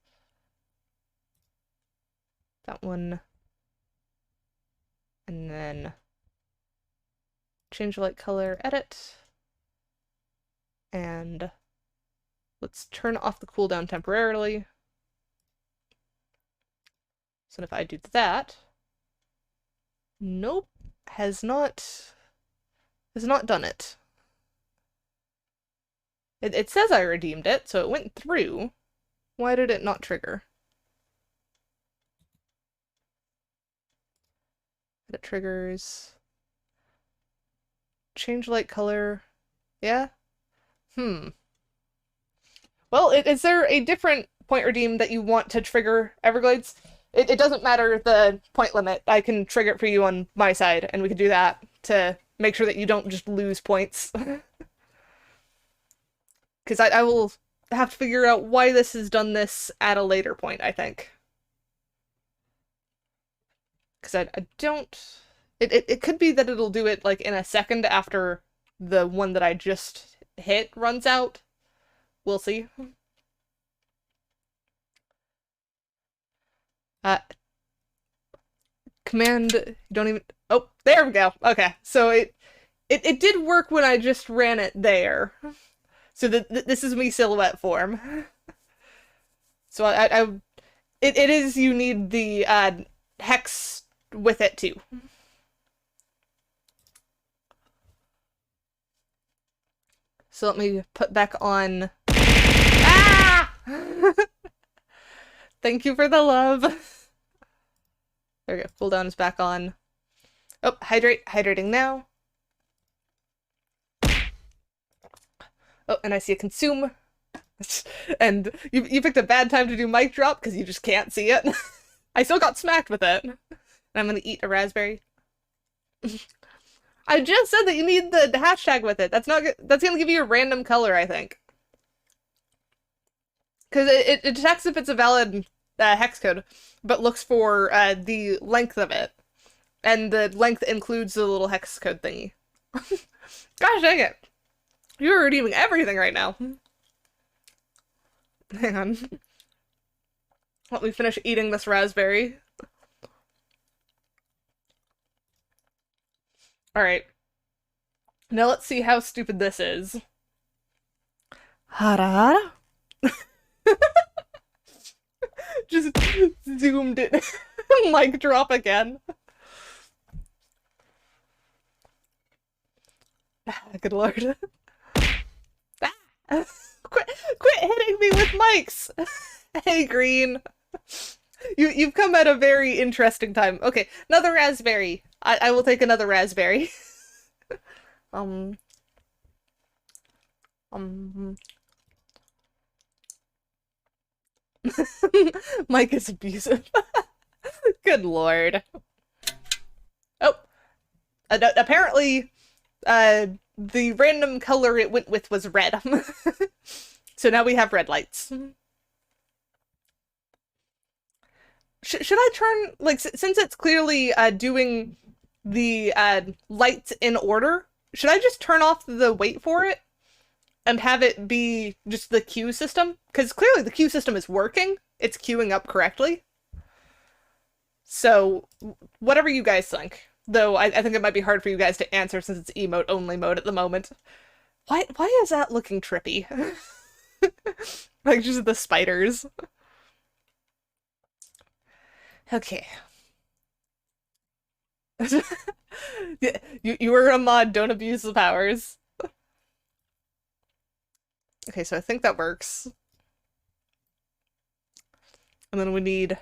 That one. And then change light color, edit. And let's turn off the cooldown temporarily. So if I do that, nope, has not done it. It says I redeemed it, so it went through. Why did it not trigger? It triggers. Change light color. Yeah? Well, is there a different point redeem that you want to trigger Everglades? It doesn't matter the point limit. I can trigger it for you on my side, and we can do that to make sure that you don't just lose points. Because I will have to figure out why this has done this at a later point, I think. Because I don't... It could be that it'll do it, like, in a second after the one that I just hit runs out. We'll see. Command, don't even... Oh, there we go. Okay, so it did work when I just ran it there. So this is me silhouette form. So it is, you need the hex with it too. So let me put back on... Ah! Thank you for the love. There we go. Cooldown is back on. Oh, hydrating now. Oh, and I see a consume. And you picked a bad time to do mic drop because you just can't see it. I still got smacked with it. And I'm gonna eat a raspberry. I just said that you need the hashtag with it. That's gonna give you a random color, I think. Because it detects if it's a valid hex code, but looks for the length of it. And the length includes the little hex code thingy. Gosh dang it. You're redeeming everything right now. Hang on. Let me finish eating this raspberry. Alright. Now let's see how stupid this is. Hara hara. Just zoomed it. Mic drop again. Good lord. Quit hitting me with mics! Hey, Green. You've come at a very interesting time. Okay, another raspberry. I will take another raspberry. Um, Mike is abusive. Good lord. Oh, apparently, the random color it went with was red. So now we have red lights. Should I turn, like, since it's clearly doing the lights in order, should I just turn off the wait for it and have it be just the queue system? Because clearly the queue system is working. It's queuing up correctly. So, whatever you guys think. Though I think it might be hard for you guys to answer since it's emote only mode at the moment. Why is that looking trippy? Like just the spiders. Okay. You were a mod, don't abuse the powers. Okay, so I think that works. And then we need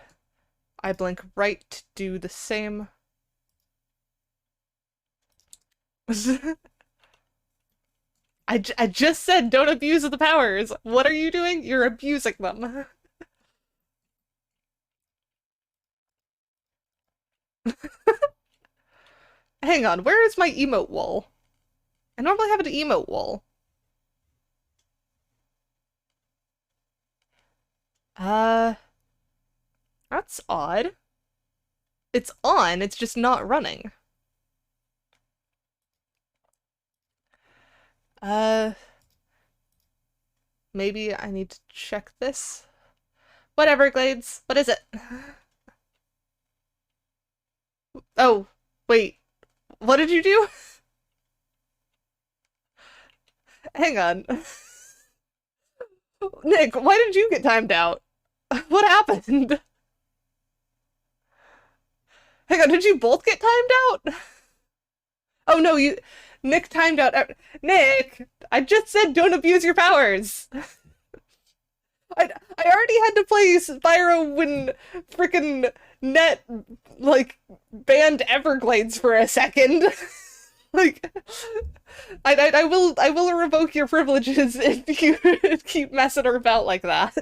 I blink right to do the same. I just said don't abuse the powers. What are you doing? You're abusing them. Hang on, where is my emote wall? I normally have an emote wall. That's odd. It's on, it's just not running. Maybe I need to check this. Whatever, Glades. What is it? Oh, wait. What did you do? Hang on. Nick, why did you get timed out? What happened? Hang on, did you both get timed out? Oh no, Nick timed out. Nick, I just said don't abuse your powers. I already had to play Spyro when frickin' Net, like, banned Everglades for a second. Like, I will revoke your privileges if you keep messing about like that.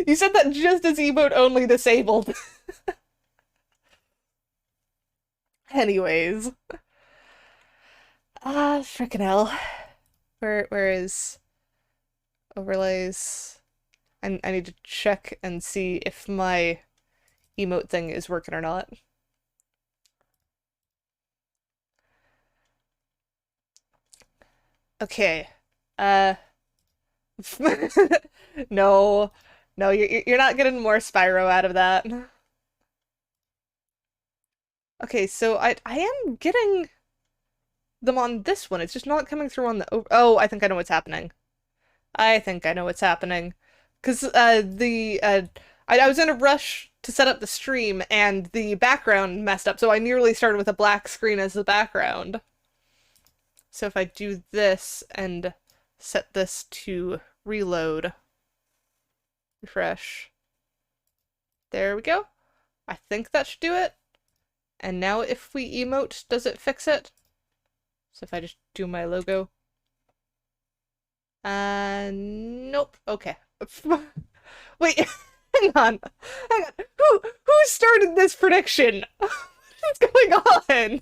You said that just as emote only disabled. Anyways. Frickin' hell. Where is overlays? I need to check and see if my emote thing is working or not. Okay. No. No, you're not getting more Spyro out of that. Okay, so I am getting them on this one. It's just not coming through on the oh, I think I know what's happening. I think I know what's happening. Because I was in a rush to set up the stream and the background messed up, so I nearly started with a black screen as the background. So if I do this and set this to reload, refresh. There we go. I think that should do it. And now if we emote, does it fix it? So if I just do my logo. Nope. Okay. Wait, hang on. Hang on. Who started this prediction? What's going on?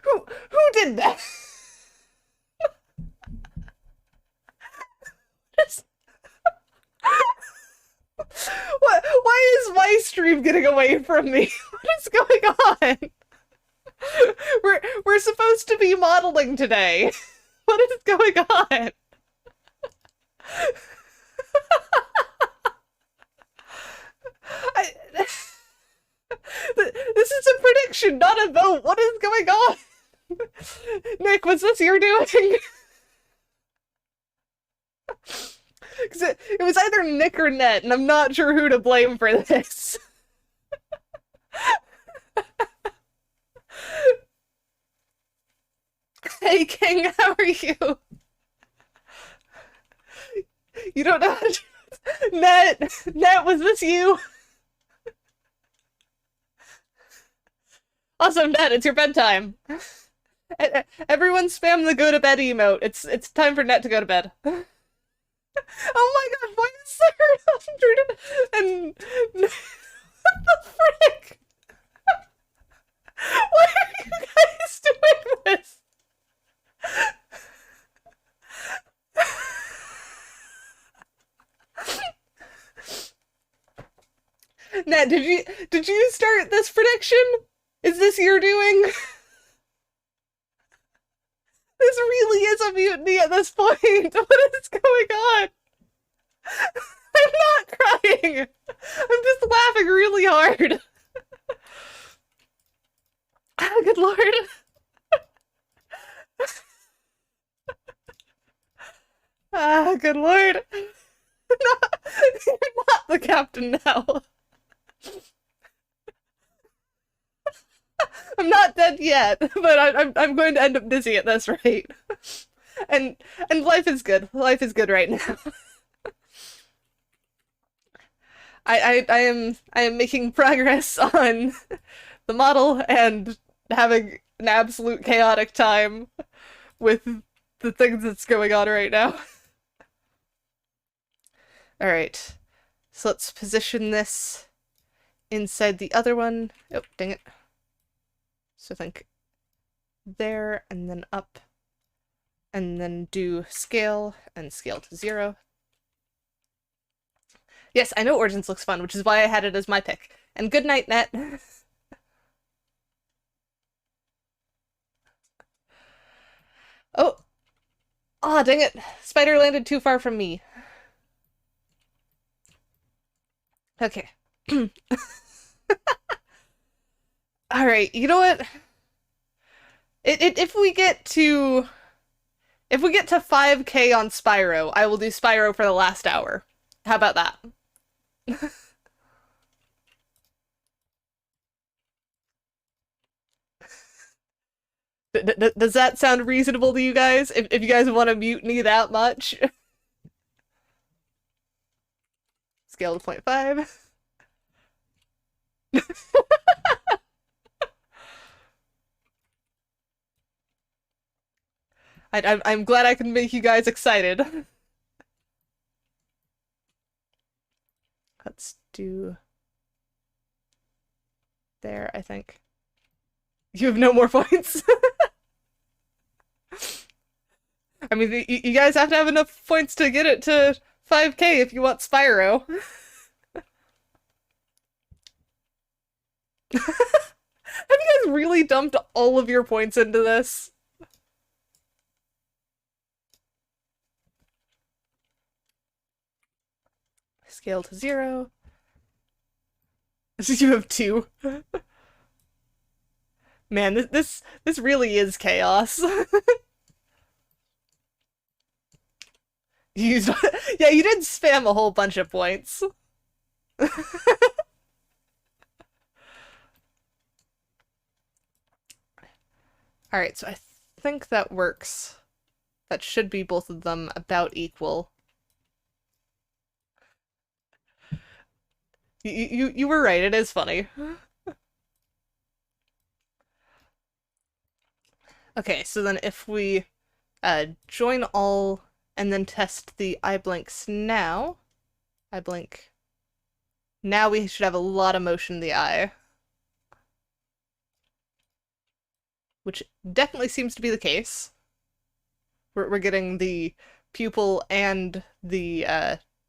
Who did that? What? Why is my stream getting away from me? What is going on? We're supposed to be modeling today. What is going on? This is a prediction, not a vote. What is going on? Nick, was this your doing? Because it was either Nick or Net, and I'm not sure who to blame for this. Hey, King, how are you? You don't know how to... Net, was this you? Awesome, Ned, it's your bedtime. Everyone spam the go to bed emote. It's time for Net to go to bed. Oh my god, why is there 100 and what the frick? Why are you guys doing this? Nat, did you start this prediction? Is this your doing? This really is a mutiny at this point. What is going on? I'm not crying. I'm just laughing really hard. Oh, good lord. Ah, good lord. You're not the captain now. I'm not dead yet, but I'm going to end up dizzy at this rate. And life is good. Life is good right now. I am making progress on the model and having an absolute chaotic time with the things that's going on right now. Alright. So let's position this inside the other one. Oh, dang it. So think there and then up and then do scale and scale to 0. Yes, I know Origins looks fun, which is why I had it as my pick. And good night, Net. Oh. Aw, dang it. Spider landed too far from me. Okay. Alright, you know what? If we get to 5K on Spyro, I will do Spyro for the last hour. How about that? Does that sound reasonable to you guys? If you guys want to mutiny that much? Scale to 0.5. I'm glad I can make you guys excited. Let's do there, I think. You have no more points. I mean, you guys have to have enough points to get it to 5K if you want Spyro. Have you guys really dumped all of your points into this? Scale to 0. You have 2. Man, this really is chaos. You used, yeah, you did spam a whole bunch of points. Alright, so I think that works. That should be both of them about equal. You were right, it is funny. Okay, so then if we join all and then test the eye blinks now, eye blink. Now we should have a lot of motion in the eye. Which definitely seems to be the case. We're getting the pupil and the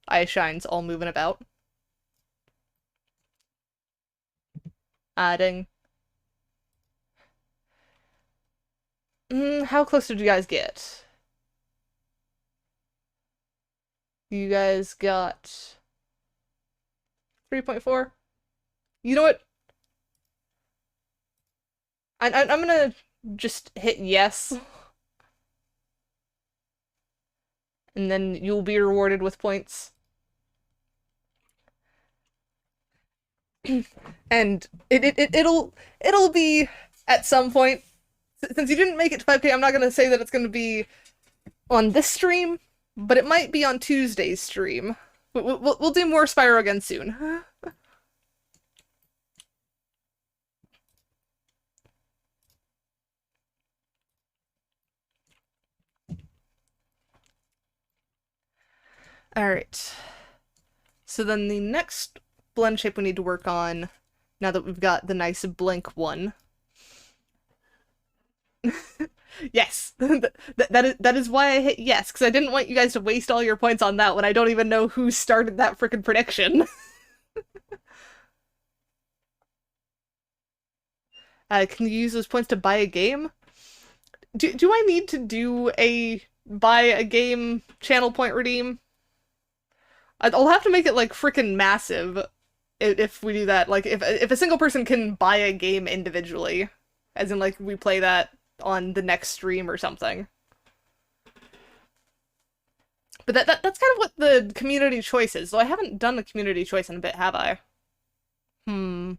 eye shines all moving about. Ding. How close did you guys get? You guys got 3.4? You know what? I'm gonna just hit yes. And then you'll be rewarded with points. And it'll be at some point. Since you didn't make it to 5K, I'm not gonna say that it's gonna be on this stream, but it might be on Tuesday's stream. We'll do more Spyro again soon. Alright. So then the next blend shape we need to work on, now that we've got the nice blink one. Yes, that is why I hit yes, because I didn't want you guys to waste all your points on that when I don't even know who started that frickin' prediction. Can you use those points to buy a game? Do I need to do a buy a game channel point redeem? I'll have to make it like frickin' massive if we do that. Like if a single person can buy a game individually, as in like we play that on the next stream or something. But that's kind of what the community choice is. Though I haven't done a community choice in a bit, have I? Hmm.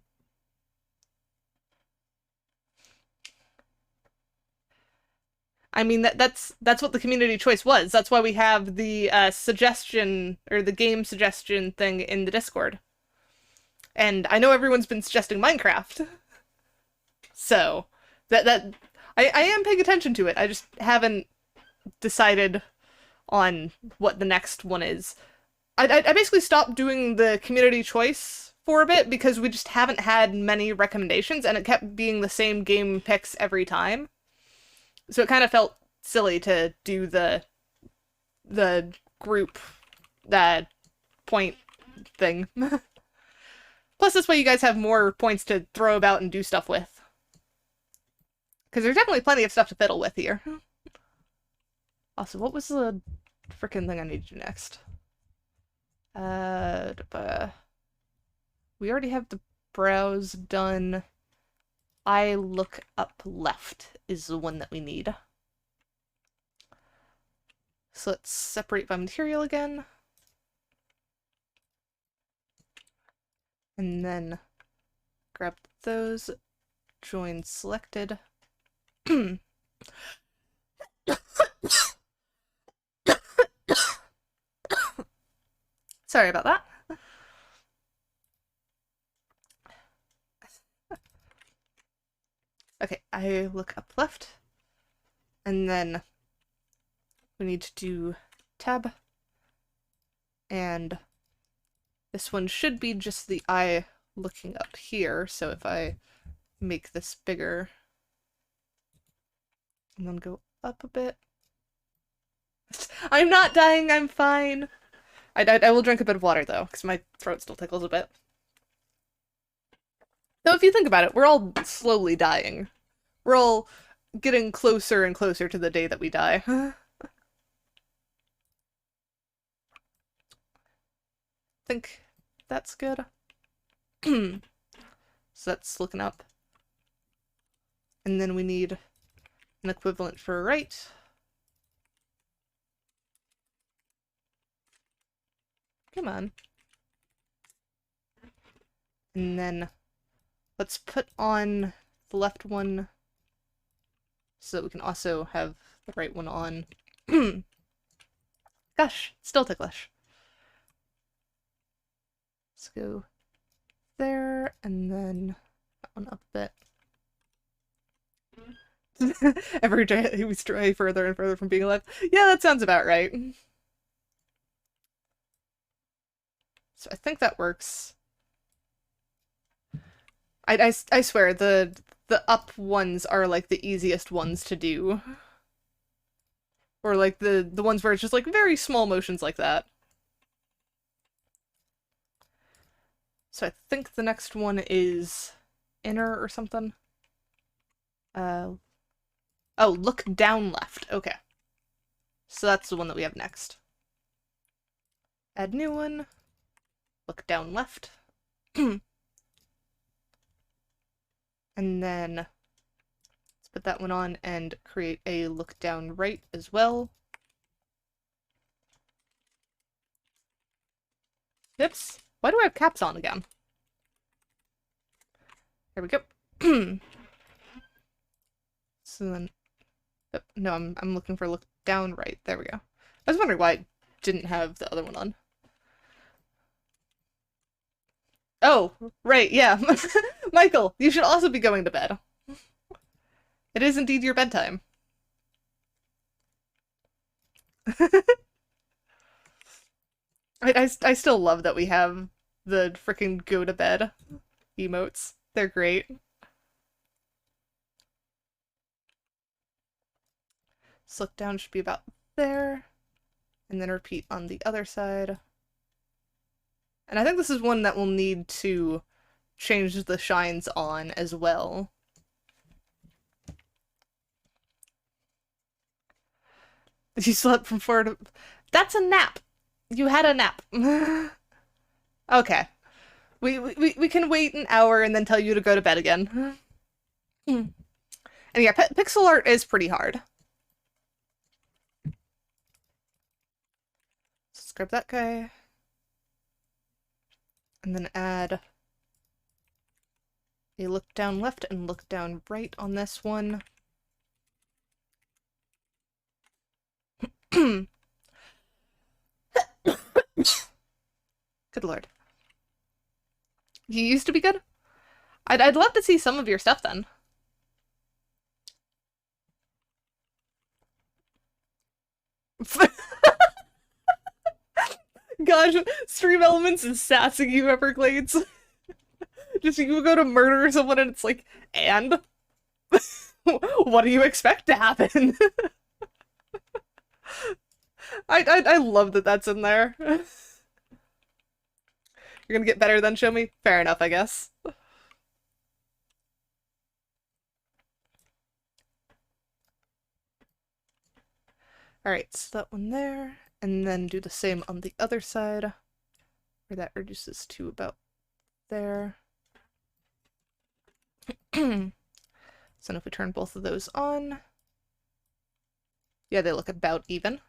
I mean that's what the community choice was. That's why we have the suggestion or the game suggestion thing in the Discord. And I know everyone's been suggesting Minecraft. So that I am paying attention to it. I just haven't decided on what the next one is. I basically stopped doing the community choice for a bit because we just haven't had many recommendations and it kept being the same game picks every time. So it kind of felt silly to do the group that point thing. Plus this way you guys have more points to throw about and do stuff with. Because there's definitely plenty of stuff to fiddle with here. Also, what was the frickin' thing I need to do next? We already have the browse done. I look up left is the one that we need. So let's separate by material again. And then grab those, join selected. Sorry about that. Okay, I look up left, and then we need to do tab, and this one should be just the eye looking up here, so if I make this bigger, and then go up a bit. I'm not dying, I'm fine! I will drink a bit of water, though, because my throat still tickles a bit. Though if you think about it, we're all slowly dying. We're all getting closer and closer to the day that we die. Think that's good. So that's looking up. And then we need an equivalent for right. Come on. And then let's put on the left one so that we can also have the right one on. Gosh, still ticklish. Let's go there, and then that one up a bit. Every day we stray further and further from being alive. Yeah, that sounds about right. So I think that works. I swear, the up ones are like the easiest ones to do. Or like the ones where it's just like very small motions like that. So I think the next one is inner or something. Oh, look down left. Okay. So that's the one that we have next. Add new one. Look down left. And then let's put that one on and create a look down right as well. Oops. Why do I have caps on again? There we go. So then, no, I'm looking for look down right. There we go. I was wondering why I didn't have the other one on. Oh, right, yeah. Michael, you should also be going to bed. It is indeed your bedtime. I still love that we have the freaking go to bed emotes. They're great. So look down should be about there. And then repeat on the other side. And I think this is one that we'll need to change the shines on as well. You slept from 4 to... That's a nap! You had a nap. Okay. We can wait an hour and then tell you to go to bed again. And yeah, pixel art is pretty hard. Let's grab that guy. And then add a look down left and look down right on this one. Good lord. You used to be good? I'd love to see some of your stuff then. Gosh, Stream Elements is sassing you, Everglades. Just you go to murder someone and it's like, and? What do you expect to happen? I love that that's in there. You're gonna get better then, show me? Fair enough, I guess. Alright, so that one there, and then do the same on the other side, where that reduces to about there. So if we turn both of those on, yeah, they look about even.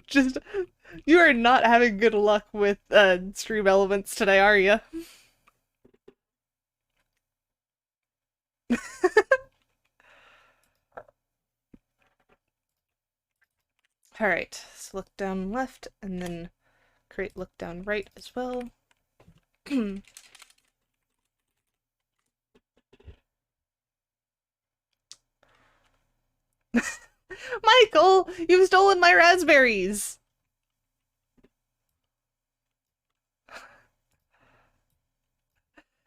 Just, you are not having good luck with Stream Elements today, are you? Alright, so look down left, and then create look down right as well. Michael, you've stolen my raspberries!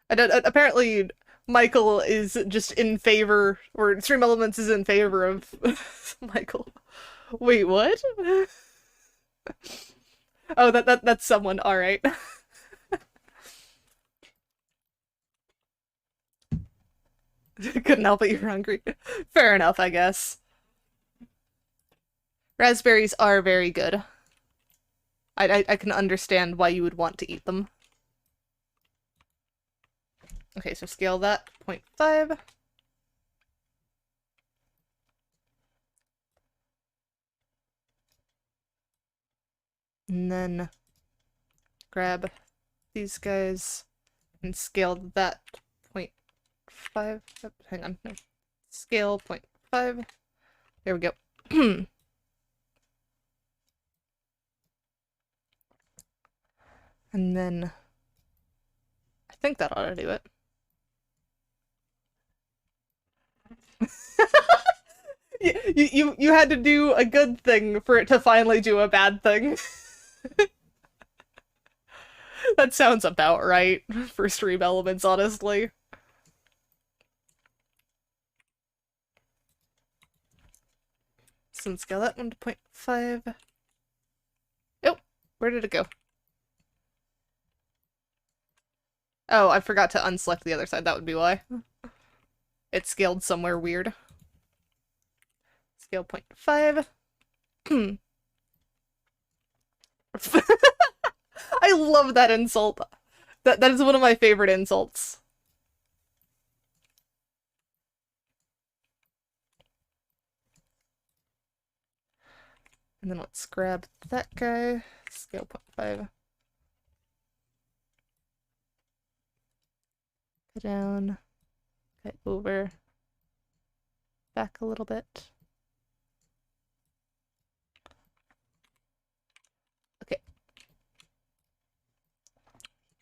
Apparently, Michael is just in favor, or Stream Elements is in favor of Michael. Wait, what? Oh, that's someone. All right. Couldn't help it. You're hungry. Fair enough, I guess. Raspberries are very good. I can understand why you would want to eat them. Okay, so scale that 0.5. And then grab these guys and scale that 0.5. Oh, hang on, no. Scale 0.5. There we go. And then I think that ought to do it. You had to do a good thing for it to finally do a bad thing. That sounds about right for Stream Elements, honestly. So let's scale that one to 0.5. Oh, where did it go? Oh, I forgot to unselect the other side. That would be why. It scaled somewhere weird. Scale 0.5. I love that insult. That is one of my favorite insults. And then let's grab that guy. Scale 0.5. Go down. Go over. Back a little bit. Okay.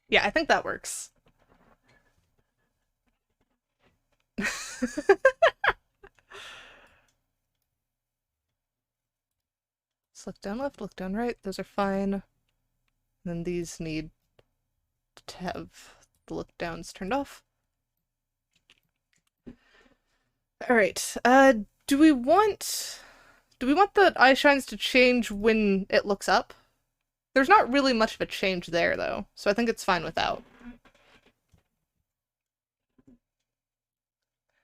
Yeah, I think that works. Let's look down left, look down right. Those are fine. And then these need to have the look downs turned off. Alright, do we want the eye shines to change when it looks up? There's not really much of a change there, though, so I think it's fine without.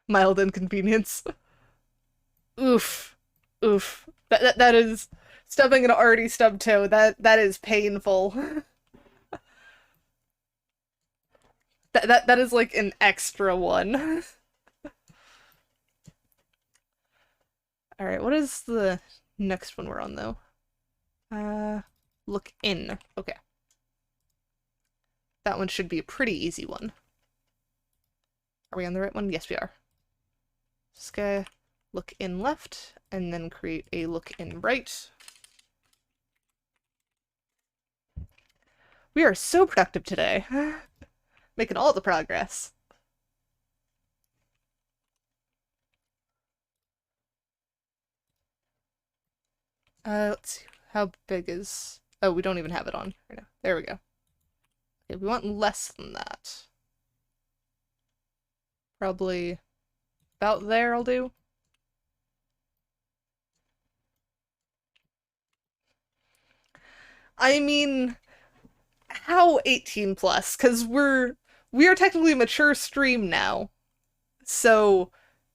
Mild inconvenience. Oof. Oof. That is stubbing an already stubbed toe. That is painful. That is like an extra one. Alright, what is the next one we're on, though? Look in. Okay. That one should be a pretty easy one. Are we on the right one? Yes, we are. This guy, look in left, and then create a look in right. We are so productive today. Making all the progress. Let's see. How big is... Oh, we don't even have it on right now. There we go. Okay, we want less than that. Probably about there I'll do. I mean, how 18 plus? Because we are technically a mature stream now. So,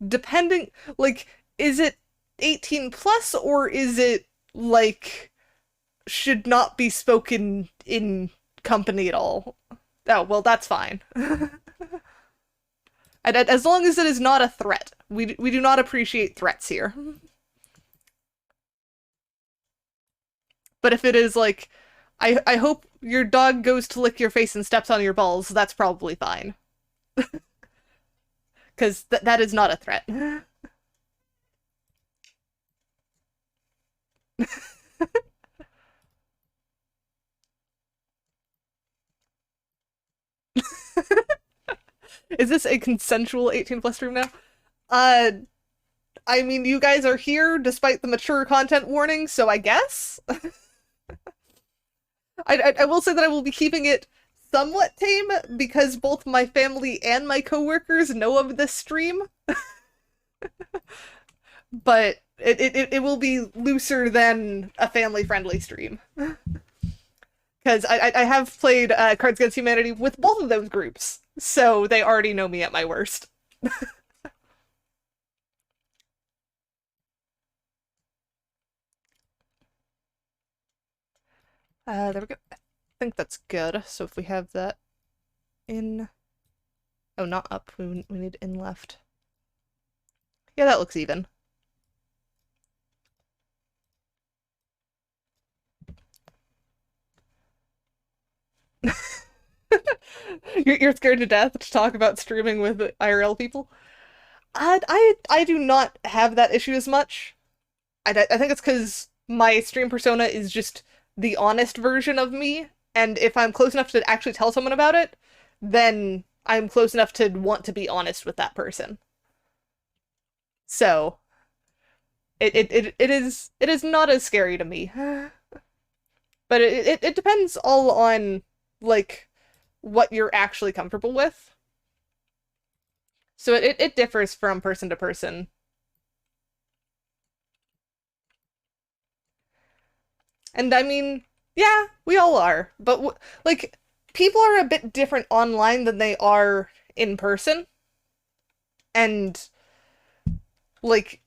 depending, like, is it 18 plus or is it, like, should not be spoken in company at all? Oh, well, that's fine. And as long as it is not a threat. We do not appreciate threats here. But if it is like, I hope your dog goes to lick your face and steps on your balls, that's probably fine. Because that is not a threat. Is this a consensual 18 plus stream now? Uh, I mean, you guys are here despite the mature content warning, so I guess? I will say that I will be keeping it somewhat tame because both my family and my coworkers know of this stream. But it will be looser than a family-friendly stream. Because I have played Cards Against Humanity with both of those groups, so they already know me at my worst. There we go. I think that's good. So if we have that in... Oh, not up. We need in left. Yeah, that looks even. You're scared to death to talk about streaming with IRL people? I do not have that issue as much. I think it's because my stream persona is just the honest version of me, and if I'm close enough to actually tell someone about it, then I'm close enough to want to be honest with that person. So it is not as scary to me. But it depends all on like what you're actually comfortable with. So it differs from person to person. And I mean, yeah, we all are. But like people are a bit different online than they are in person. And like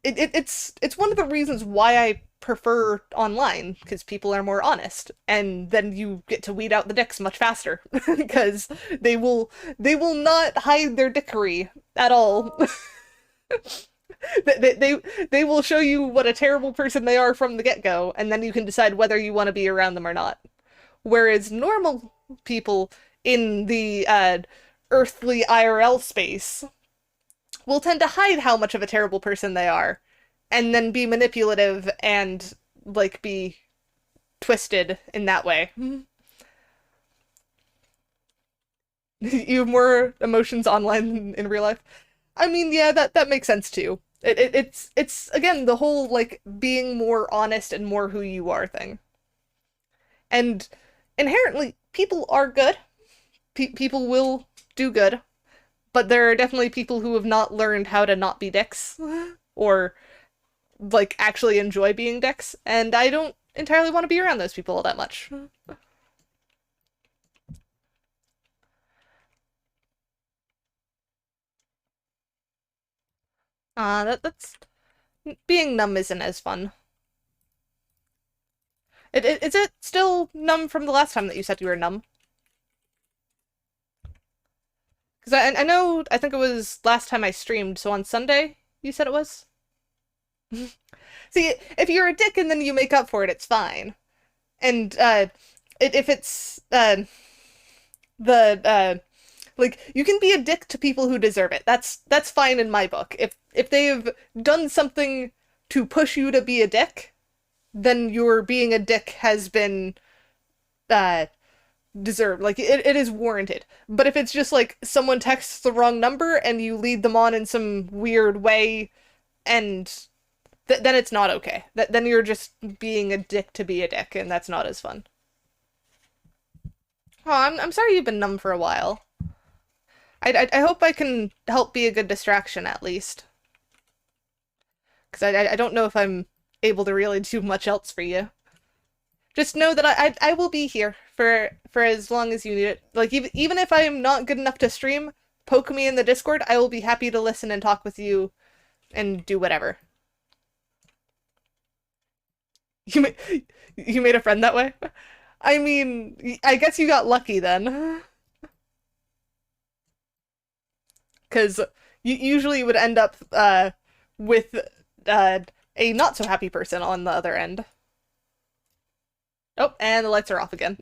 it's one of the reasons why I prefer online, because people are more honest, and then you get to weed out the dicks much faster because they will not hide their dickery at all. They will show you what a terrible person they are from the get-go, and then you can decide whether you want to be around them or not. Whereas normal people in the earthly IRL space will tend to hide how much of a terrible person they are, and then be manipulative and, like, be twisted in that way. You have more emotions online than in real life? I mean, yeah, that makes sense too. It's again the whole like being more honest and more who you are thing. And inherently, people are good. People will do good, but there are definitely people who have not learned how to not be dicks or like actually enjoy being dicks, and I don't entirely want to be around those people all that much. That's being numb isn't as fun. Is it still numb from the last time that you said you were numb? Because I know I think it was last time I streamed, so on Sunday you said it was. See, if you're a dick and then you make up for it, it's fine. And if it's the like you can be a dick to people who deserve it. That's fine in my book. If they've done something to push you to be a dick, then your being a dick has been uh deserved. Like it is warranted. But if it's just like someone texts the wrong number and you lead them on in some weird way and then it's not okay. Then you're just being a dick to be a dick and that's not as fun. Oh, I'm sorry you've been numb for a while. I hope I can help be a good distraction at least. Because I don't know if I'm able to really do much else for you. Just know that I will be here for as long as you need it. Like even if I am not good enough to stream, poke me in the Discord. I will be happy to listen and talk with you and do whatever. You you made a friend that way? I mean, I guess you got lucky then. Because you usually would end up with a not so happy person on the other end. Oh, and the lights are off again.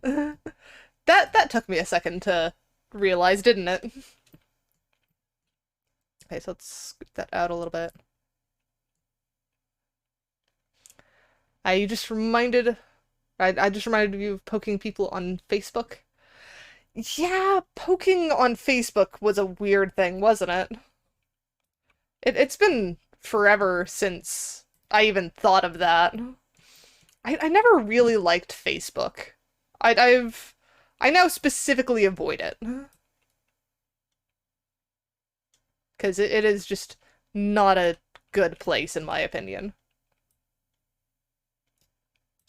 That took me a second to realize, didn't it? Okay, so let's scoot that out a little bit. You just reminded I just reminded you of poking people on Facebook. Yeah, poking on Facebook was a weird thing, wasn't it? It's been forever since I even thought of that. I never really liked Facebook. I now specifically avoid it. Because it is just not a good place in my opinion.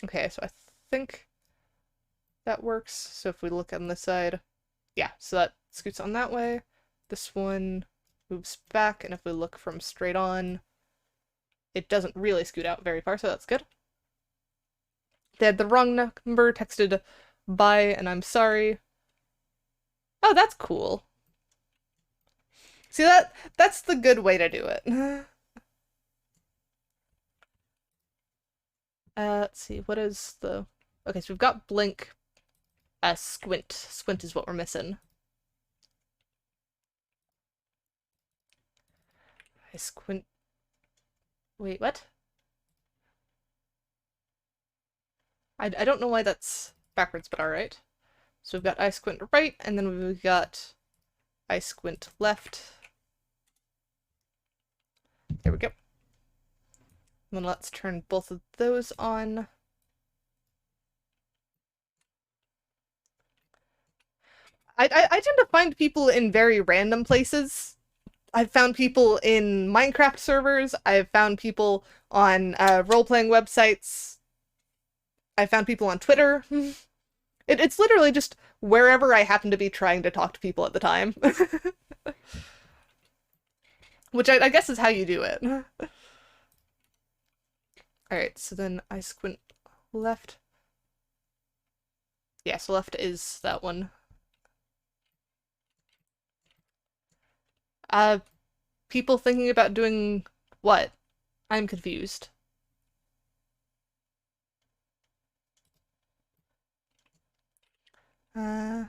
Okay, so I think that works. So if we look on this side, yeah, so that scoots on that way. This one moves back, and if we look from straight on, it doesn't really scoot out very far, so that's good. They had the wrong number, texted bye, and I'm sorry. Oh, that's cool. See, that's the good way to do it. Let's see, what is the... Okay, so we've got blink. Squint. Squint is what we're missing. I squint... Wait, what? I don't know why that's backwards, but alright. So we've got I squint right, and then we've got I squint left. There we go. And then let's turn both of those on. I tend to find people in very random places. I've found people in Minecraft servers. I've found people on role-playing websites. I've found people on Twitter. It's literally just wherever I happen to be trying to talk to people at the time. Which I guess is how you do it. Alright, so then I squint left. Yeah, so left is that one. People thinking about doing what? I'm confused. So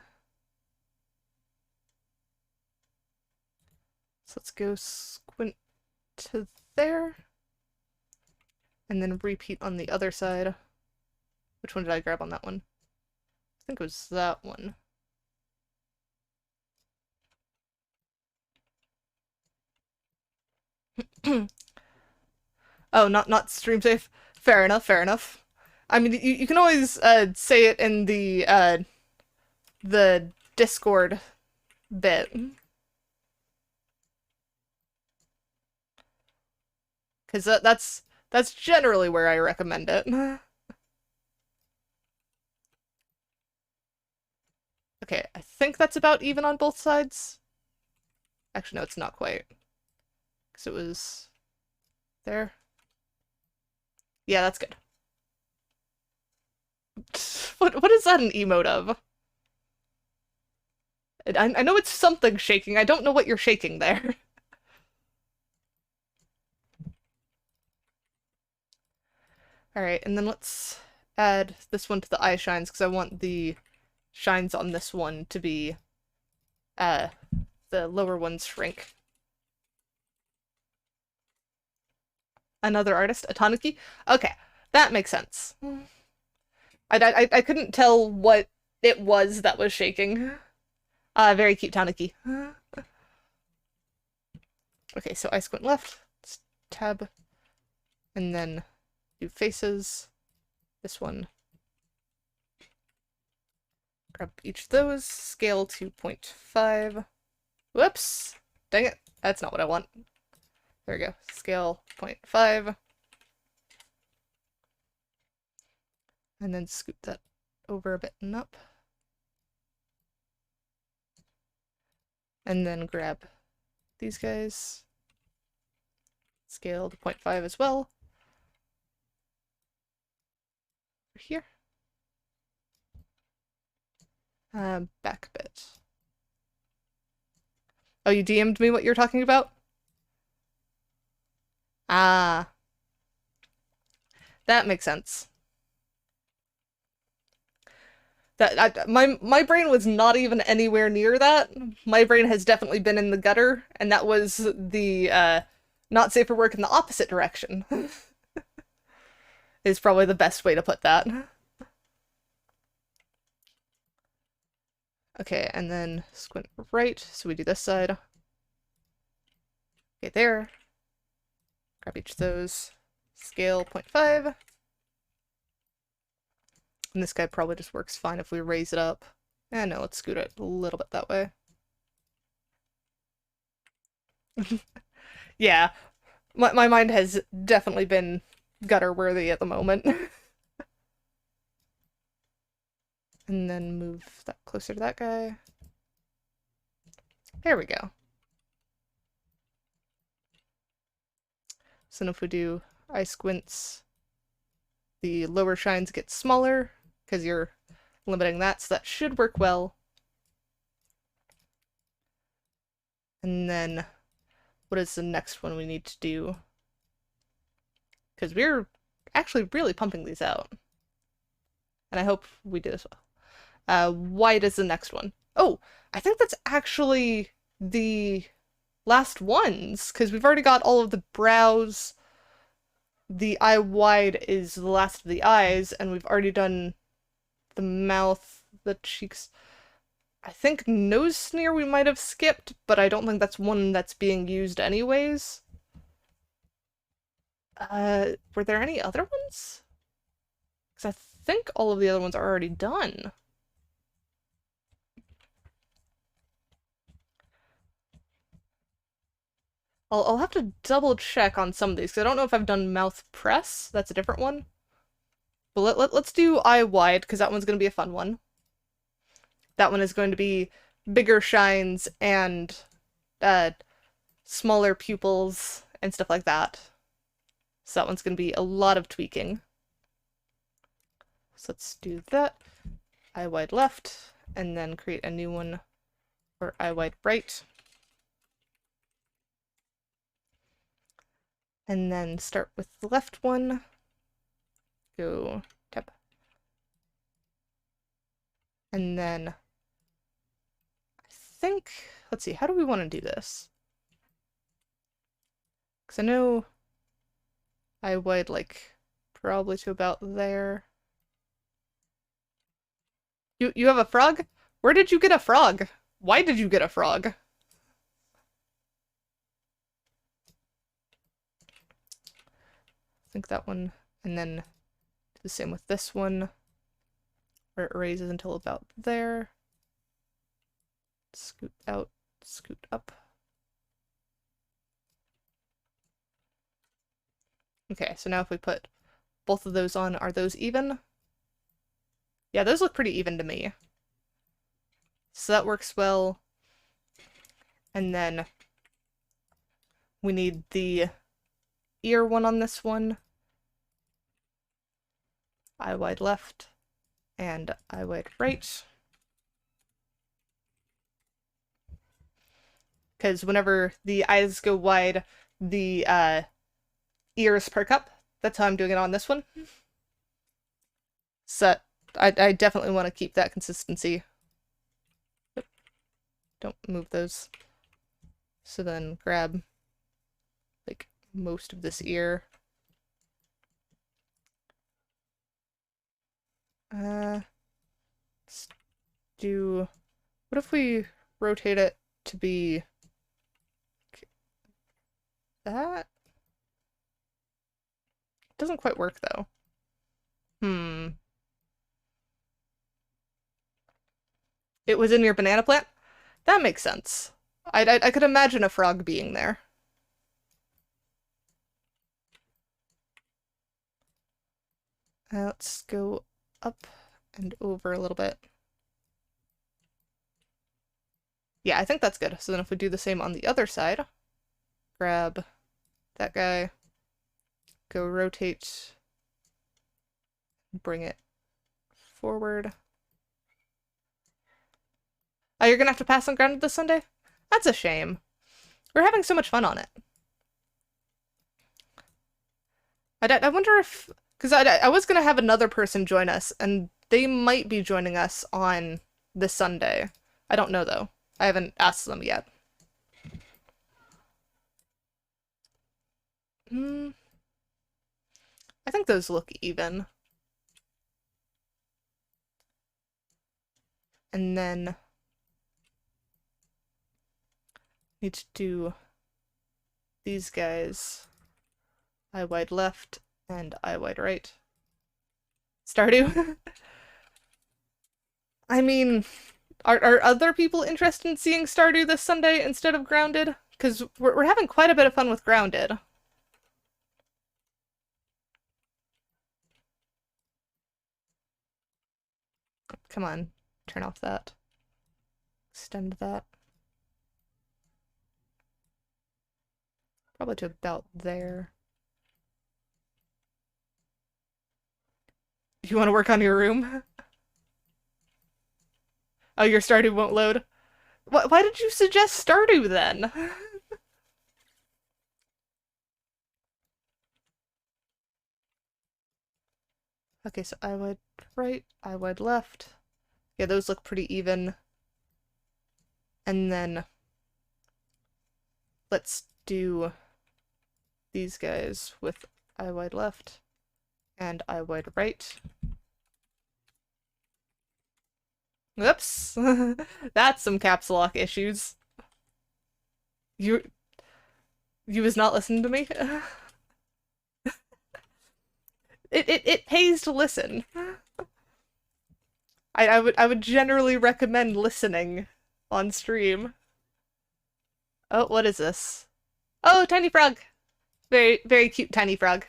let's go squint to there. And then repeat on the other side. Which one did I grab on that one? I think it was that one. Oh, not stream safe. Fair enough, fair enough. I mean, you can always say it in the Discord bit, because that's generally where I recommend it. Okay, I think that's about even on both sides. Actually, no, it's not quite, because it was there. Yeah, that's good. What is that an emote of? I know it's something shaking. I don't know what you're shaking there. All right, and then let's add this one to the eye shines because I want the shines on this one to be uh the lower ones shrink. Another artist, a Tanuki? Okay, that makes sense. I couldn't tell what it was that was shaking. Very cute Tanuki. Okay, so I squint left, let's tab, and then do faces. This one. Grab each of those, scale to 0.5. Whoops! Dang it, that's not what I want. There we go, scale 0.5. And then scoot that over a bit and up. And then grab these guys. Scale to 0.5 as well. Over here. Back a bit. Oh, you DM'd me what you're talking about? Ah. That makes sense. My brain was not even anywhere near that. My brain has definitely been in the gutter, and that was the not safe for work in the opposite direction. Is probably the best way to put that. Okay, and then squint right, so we do this side. Okay, there. Grab each of those. Scale 0.5. And this guy probably just works fine if we raise it up. No, let's scoot it a little bit that way. Yeah, my mind has definitely been gutter worthy at the moment. And then move that closer to that guy. There we go. So if we do eye squints, the lower shines get smaller because you're limiting that, so that should work well. And then what is the next one we need to do? Because we're actually really pumping these out. And I hope we do as well. White is the next one. Oh, I think that's actually the last ones, because we've already got all of the brows. The eye wide is the last of the eyes, and we've already done the mouth, the cheeks. I think nose sneer we might have skipped, but I don't think that's one that's being used anyways. Were there any other ones? Because I think all of the other ones are already done. I'll have to double check on some of these, because I don't know if I've done mouth press. That's a different one. But let's do eye wide, because that one's going to be a fun one. That one is going to be bigger shines and smaller pupils and stuff like that. So that one's going to be a lot of tweaking. So let's do that. Eye wide left, and then create a new one for eye wide right. And then start with the left one. Go tab. And then I think, let's see, how do we want to do this? Because I know I would like probably to about there. You have a frog? Where did you get a frog? Why did you get a frog? think that one, and then do the same with this one, where it raises until about there. Scoot out, scoot up. Okay, so now if we put both of those on, are those even? Yeah, those look pretty even to me. So that works well. And then we need the ear one on this one. Eye wide left and eye wide right. Because whenever the eyes go wide, the ears perk up. That's how I'm doing it on this one. So I definitely want to keep that consistency. Don't move those. So then grab like most of this ear. Let's do, what if we rotate it to be that? Doesn't quite work though. It was in your banana plant? That makes sense. I could imagine a frog being there. Let's go up and over a little bit. Yeah, I think that's good. So then if we do the same on the other side, grab that guy, go rotate, bring it forward. Oh, you're gonna have to pass on grounded this Sunday? That's a shame. We're having so much fun on it. I wonder if... Because I was gonna have another person join us, and they might be joining us on this Sunday. I don't know, though. I haven't asked them yet. I think those look even. And then need to do these guys eye wide left and eye wide right. Stardew? I mean, are other people interested in seeing Stardew this Sunday instead of Grounded? Because we're having quite a bit of fun with Grounded. Come on, turn off that. Extend that. Probably to about there. You want to work on your room? Oh, your Stardew won't load? Why did you suggest Stardew then? Okay, so eye wide right, eye wide left. Yeah, those look pretty even. And then let's do these guys with eye wide left and eye wide right. Whoops. That's some caps lock issues. You was not listening to me? It pays to listen. I would generally recommend listening on stream. Oh, what is this? Oh, tiny frog. Very, very cute tiny frog.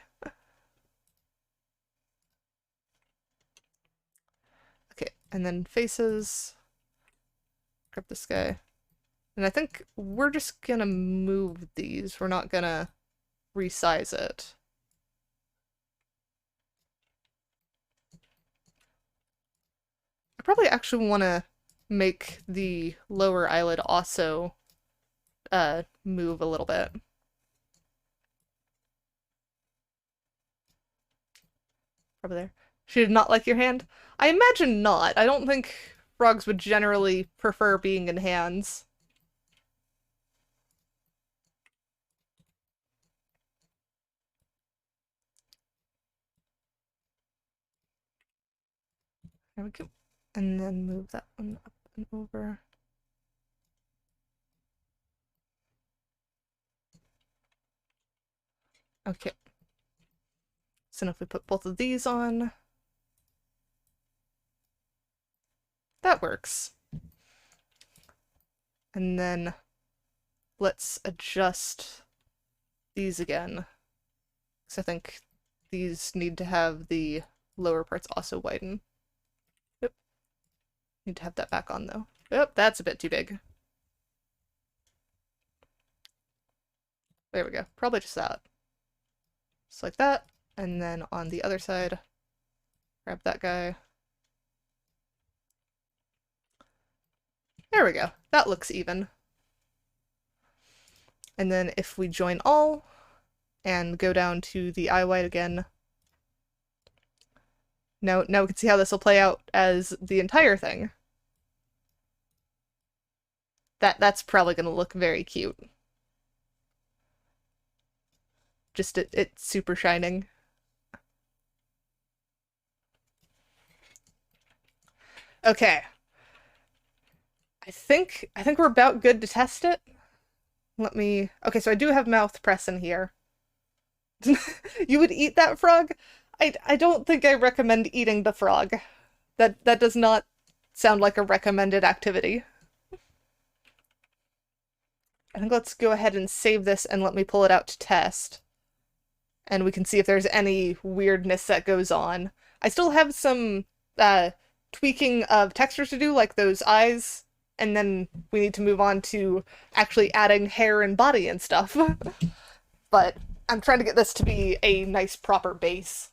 Okay, and then faces. Grab this guy. And I think we're just gonna move these. We're not gonna resize it. I probably actually want to make the lower eyelid also move a little bit. Probably there. She did not like your hand? I imagine not. I don't think frogs would generally prefer being in hands. There we go. And then move that one up and over. Okay. So now if we put both of these on, that works. And then let's adjust these again. So I think these need to have the lower parts also widen. Yep. Need to have that back on though. Yep, that's a bit too big. There we go. Probably just that. Just like that. And then on the other side, grab that guy. There we go. That looks even. And then if we join all and go down to the eye wide again, now we can see how this will play out as the entire thing. That's probably going to look very cute. Just it's super shining. Okay. I think we're about good to test it. Let me... Okay, so I do have mouth press in here. You would eat that frog? I don't think I recommend eating the frog. That does not sound like a recommended activity. I think let's go ahead and save this and let me pull it out to test. And we can see if there's any weirdness that goes on. I still have some tweaking of textures to do, like those eyes, and then we need to move on to actually adding hair and body and stuff. But I'm trying to get this to be a nice proper base.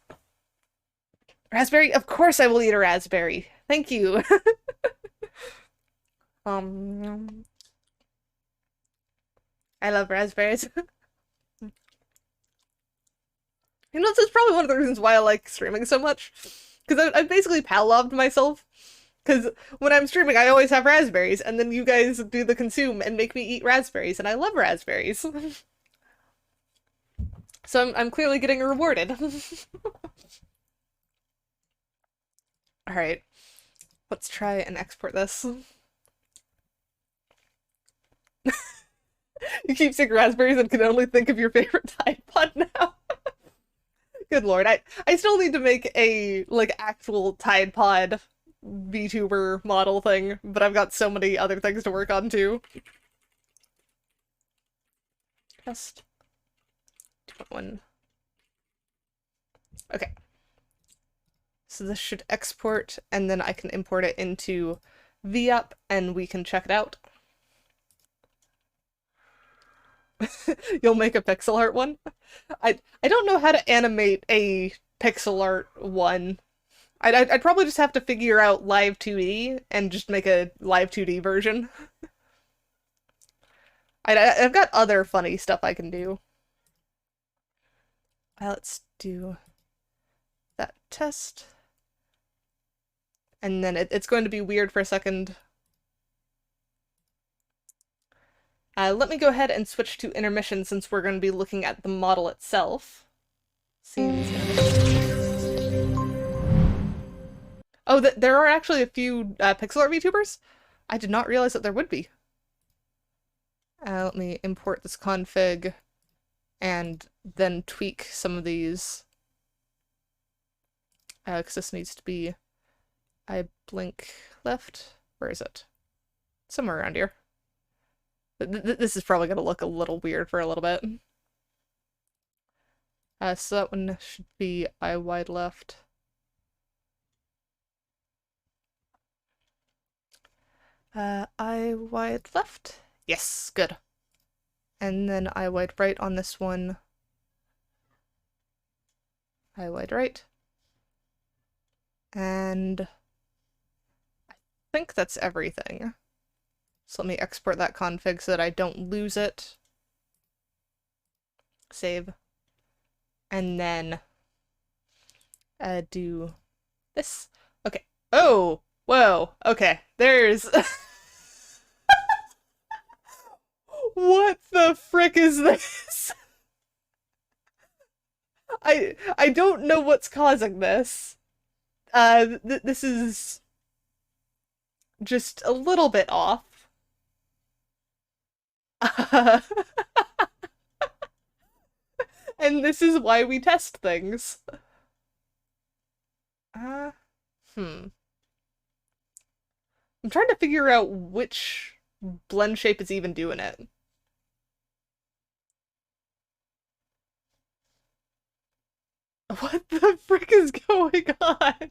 Raspberry? Of course I will eat a raspberry. Thank you. I love raspberries. You know, this is probably one of the reasons why I like streaming so much. Because I've basically Pavloved myself. Because when I'm streaming, I always have raspberries, and then you guys do the consume and make me eat raspberries, and I love raspberries. So I'm clearly getting rewarded. Alright. Let's try and export this. You keep saying raspberries and can only think of your favorite Tide Pod now. Good lord, I still need to make a, like, actual Tide Pod VTuber model thing, but I've got so many other things to work on too. Test 2.1. Okay. So this should export, and then I can import it into VUp, and we can check it out. You'll make a pixel art one? I don't know how to animate a pixel art one. I'd probably just have to figure out live 2D and just make a live 2D version. I've got other funny stuff I can do. Let's do that test. And then it's going to be weird for a second. Let me go ahead and switch to intermission since we're going to be looking at the model itself. Scenes, oh, there are actually a few pixel art VTubers? I did not realize that there would be. Let me import this config and then tweak some of these. Because this needs to be... I blink left? Where is it? Somewhere around here. This is probably going to look a little weird for a little bit. So that one should be eye wide left. Eye wide left? Yes, good. And then eye wide right on this one. Eye wide right. And I think that's everything. So let me export that config so that I don't lose it. Save. And then do this. Okay. Oh! Whoa! Okay. There's... What the frick is this? I don't know what's causing this. This is just a little bit off. And this is why we test things. Uh, hmm. I'm trying to figure out which blend shape is even doing it. What the frick is going on?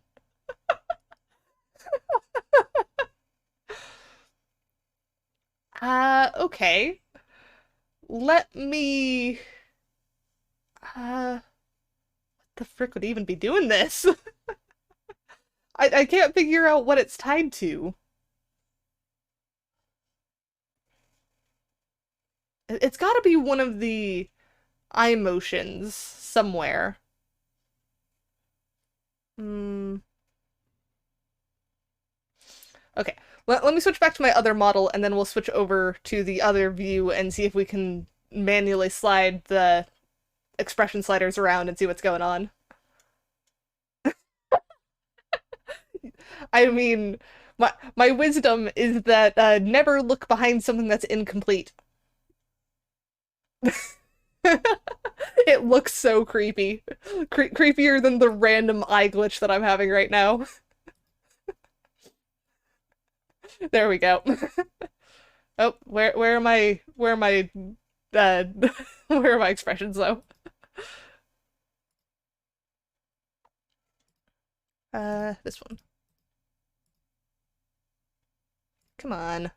Okay. Let me... what the frick would even be doing this? I can't figure out what it's tied to. It's gotta be one of the eye motions somewhere. Hmm. Okay, let me switch back to my other model, and then we'll switch over to the other view and see if we can manually slide the expression sliders around and see what's going on. I mean, my wisdom is that never look behind something that's incomplete. It looks so creepy. Creepier than the random eye glitch that I'm having right now. There we go. Oh, where are my uh where are my expressions though? This one. Come on.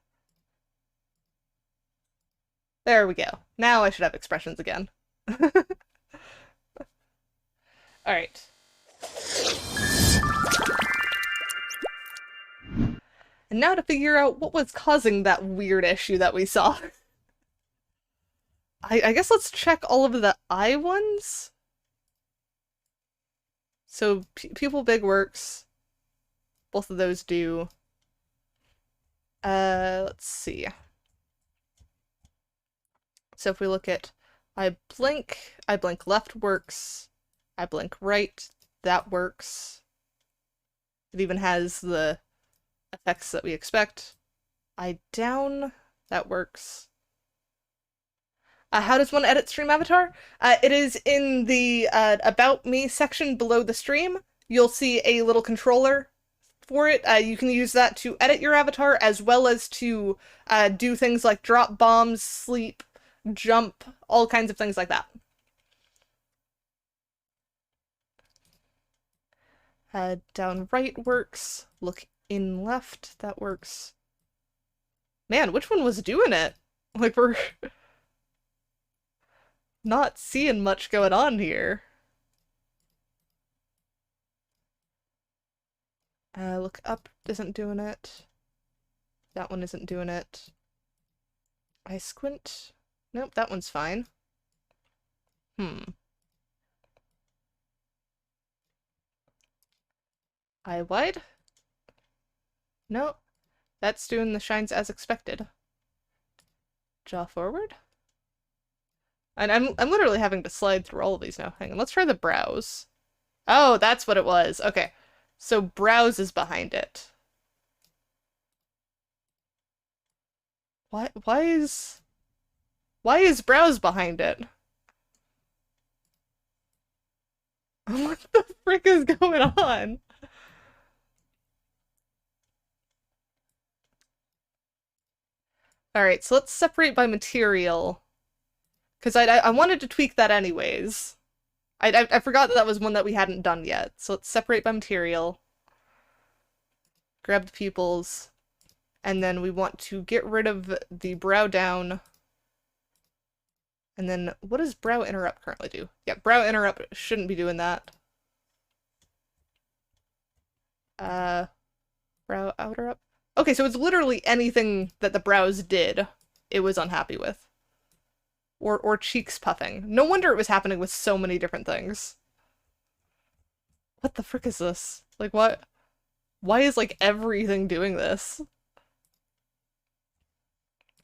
There we go. Now I should have expressions again. All right. And now to figure out what was causing that weird issue that we saw. I guess let's check all of the eye ones. So pupil big works. Both of those do. Let's see. So if we look at I blink left works. I blink right, that works. It even has the effects that we expect. I down, that works. How does one edit stream avatar? It is in the About Me section below the stream. You'll see a little controller for it. You can use that to edit your avatar as well as to do things like drop bombs, sleep, jump, all kinds of things like that. Down right works. Look in left, that works. Man, which one was doing it? Like, we're not seeing much going on here. Look up isn't doing it. That one isn't doing it. I squint. Nope, that one's fine. Eye wide? No, that's doing the shines as expected. Jaw forward? And I'm literally having to slide through all of these now. Hang on, let's try the brows. Oh, that's what it was. Okay. So brows is behind it. Why is brows behind it? What the frick is going on? Alright, so let's separate by material. Because I wanted to tweak that anyways. I forgot that was one that we hadn't done yet. So let's separate by material. Grab the pupils. And then we want to get rid of the brow down. And then what does brow interrupt currently do? Yeah, brow interrupt shouldn't be doing that. Brow outer up. Okay, so it's literally anything that the brows did, it was unhappy with. Or cheeks puffing. No wonder it was happening with so many different things. What the frick is this? Like, what? Why is, like, everything doing this?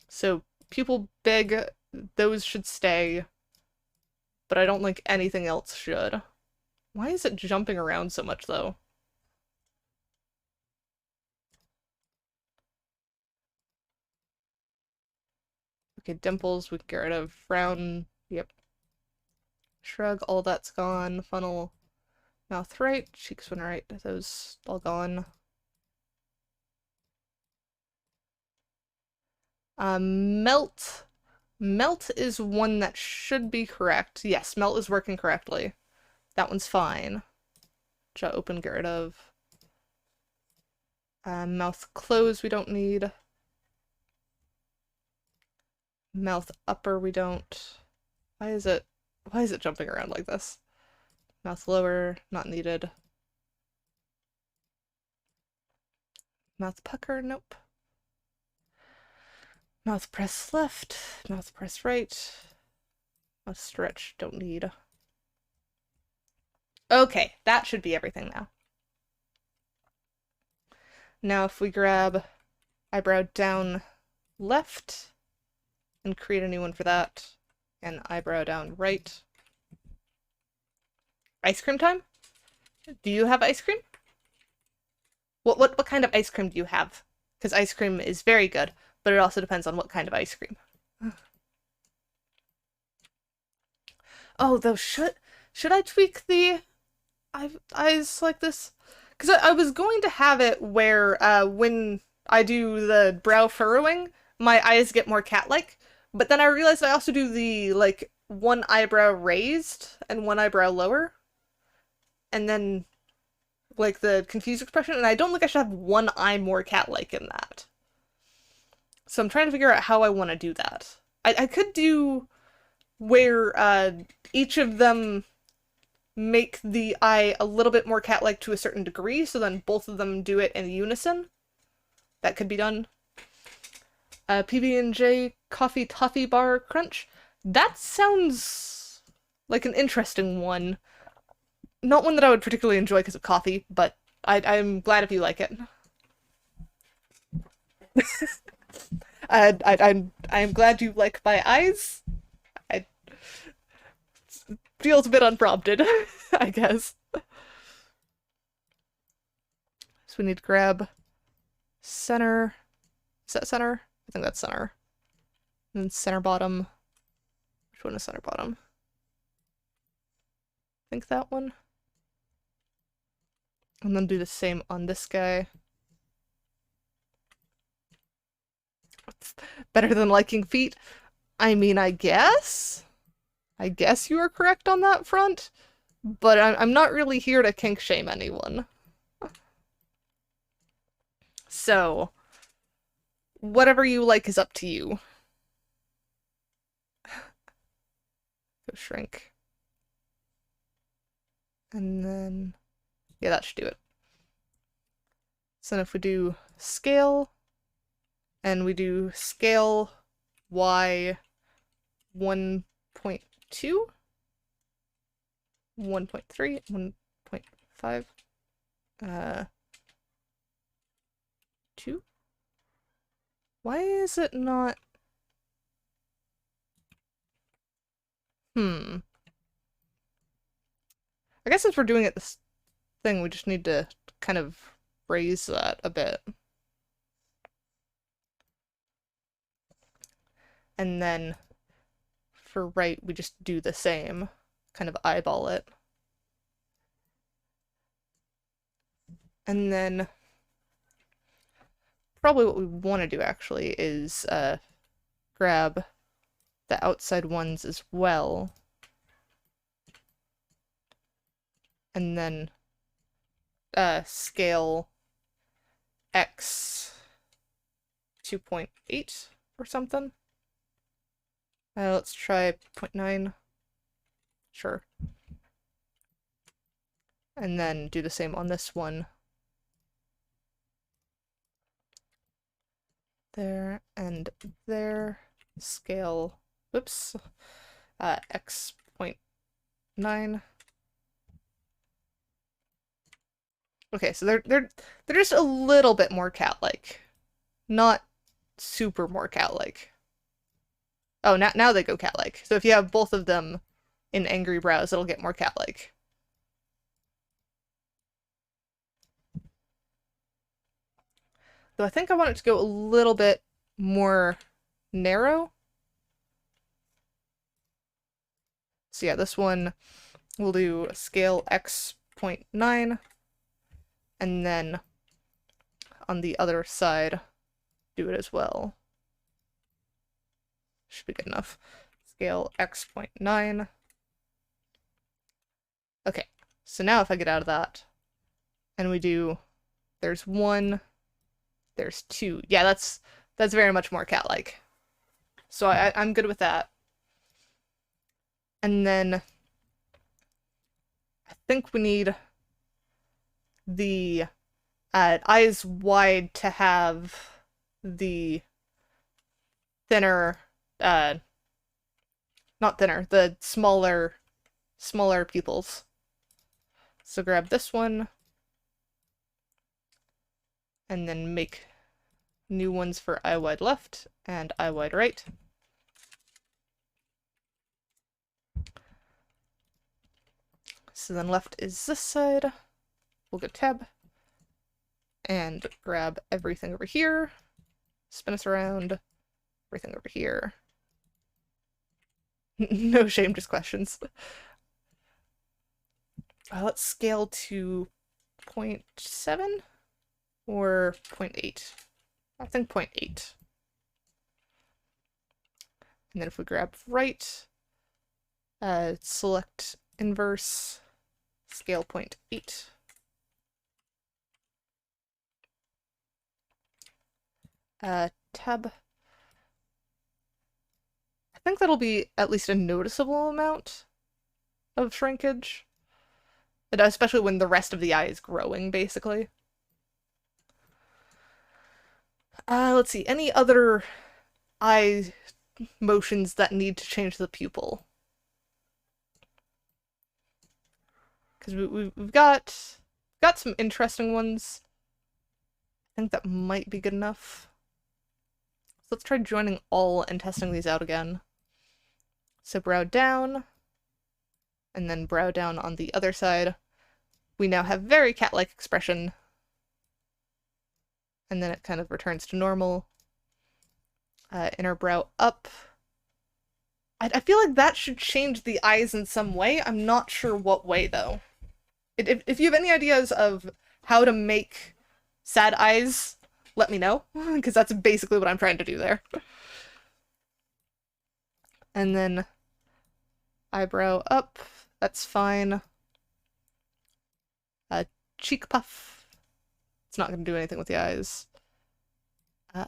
So, pupil big, those should stay. But I don't think anything else should. Why is it jumping around so much, though? Okay, dimples, we can get rid of. Frown, yep. Shrug, all that's gone. Funnel, Mouth right, cheeks one right. Those all gone. Melt. Melt is one that should be correct. Yes, melt is working correctly. That one's fine. Jaw open, get rid of. Mouth closed, we don't need. Mouth upper, we don't. Why is it jumping around like this? Mouth lower, not needed. Mouth pucker, nope. Mouth press left, mouth press right. Mouth stretch, don't need. Okay, that should be everything now. Now if we grab eyebrow down left and create a new one for that, and eyebrow down right. Ice cream time? Do you have ice cream? What kind of ice cream do you have? Because ice cream is very good, but it also depends on what kind of ice cream. Oh, though, should I tweak the eyes like this? Because I was going to have it where when I do the brow furrowing, my eyes get more cat-like, but then I realized I also do the, like, one eyebrow raised and one eyebrow lower, and then, like, the confused expression, and I don't think I should have one eye more cat-like in that. So I'm trying to figure out how I want to do that. I could do where each of them make the eye a little bit more cat-like to a certain degree, so then both of them do it in unison. That could be done. PB&J Coffee Toffee Bar Crunch. That sounds like an interesting one. Not one that I would particularly enjoy because of coffee, but I'm glad if you like it. I'm glad you like my eyes. Feels a bit unprompted, I guess. So we need to grab center. Is that center? I think that's center. And then center bottom. Which one is center bottom? I think that one. And then do the same on this guy. Better than liking feet? I mean, I guess? I guess you are correct on that front, but I'm not really here to kink shame anyone. So, whatever you like is up to you. Go shrink. And then, yeah, that should do it. So then if we do scale, and we do scale Y 1.2, 1.3, 1.5, 2? Why is it not? I guess since we're doing it this thing, we just need to kind of raise that a bit. And then for right, we just do the same, kind of eyeball it. And then probably what we want to do actually is grab the outside ones as well. And then scale X 2.8 or something. Let's try 0.9. Sure. And then do the same on this one. There and there. Scale, whoops, X 0.9. Okay, so they're just a little bit more cat-like. Not super more cat-like. Oh, now they go cat-like. So if you have both of them in angry brows, it'll get more cat-like. Though I think I want it to go a little bit more narrow. So yeah, this one we'll do scale X 0.9, and then on the other side, do it as well. Should be good enough. Scale x.9. Okay, so now if I get out of that, and we do, there's 1, there's 2. Yeah, that's very much more cat-like. So I'm good with that. And then I think we need the eyes wide to have the thinner, not thinner, the smaller pupils. So grab this one, and then make new ones for eye wide left and eye wide right. So then left is this side. We'll go tab and grab everything over here, spin us around, everything over here. No shame, just questions. Let's scale to 0.7 or 0.8. I think 0.8. And then if we grab right, select inverse, scale 0.8. Tab. I think that'll be at least a noticeable amount of shrinkage. Especially when the rest of the eye is growing, basically. Let's see, any other eye motions that need to change the pupil? Because we've got some interesting ones. I think that might be good enough. So let's try joining all and testing these out again. So brow down, and then brow down on the other side. We now have very cat-like expression. And then it kind of returns to normal. Inner brow up. I feel like that should change the eyes in some way. I'm not sure what way, though. If you have any ideas of how to make sad eyes, let me know, because that's basically what I'm trying to do there. And then eyebrow up, that's fine. Cheek puff. It's not going to do anything with the eyes.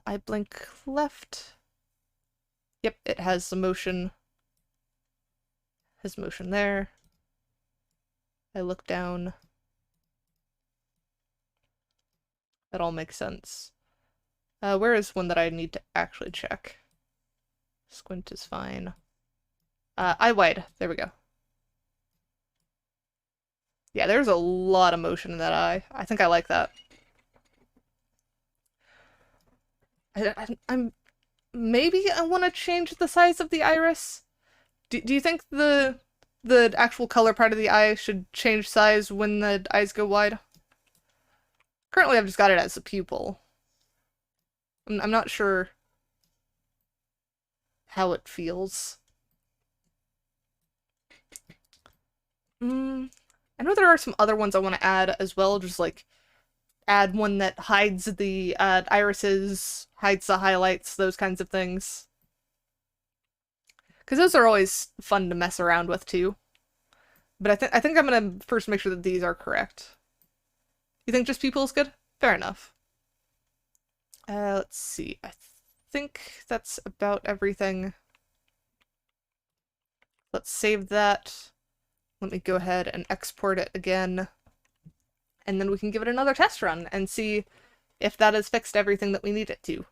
Eye blink left. Yep, it has some motion. Has motion there. I look down. That all makes sense. Where is one that I need to actually check? Squint is fine. Eye wide. There we go. Yeah, there's a lot of motion in that eye. I think I like that. I'm maybe I want to change the size of the iris. Do you think the actual color part of the eye should change size when the eyes go wide? Currently, I've just got it as a pupil. I'm not sure how it feels. I know there are some other ones I want to add as well, just like add one that hides the irises, hides the highlights, those kinds of things. Because those are always fun to mess around with too. But I think I'm gonna first make sure that these are correct. You think just pupil is good? Fair enough. Let's see. I think that's about everything. Let's save that. Let me go ahead and export it again. And then we can give it another test run and see if that has fixed everything that we need it to.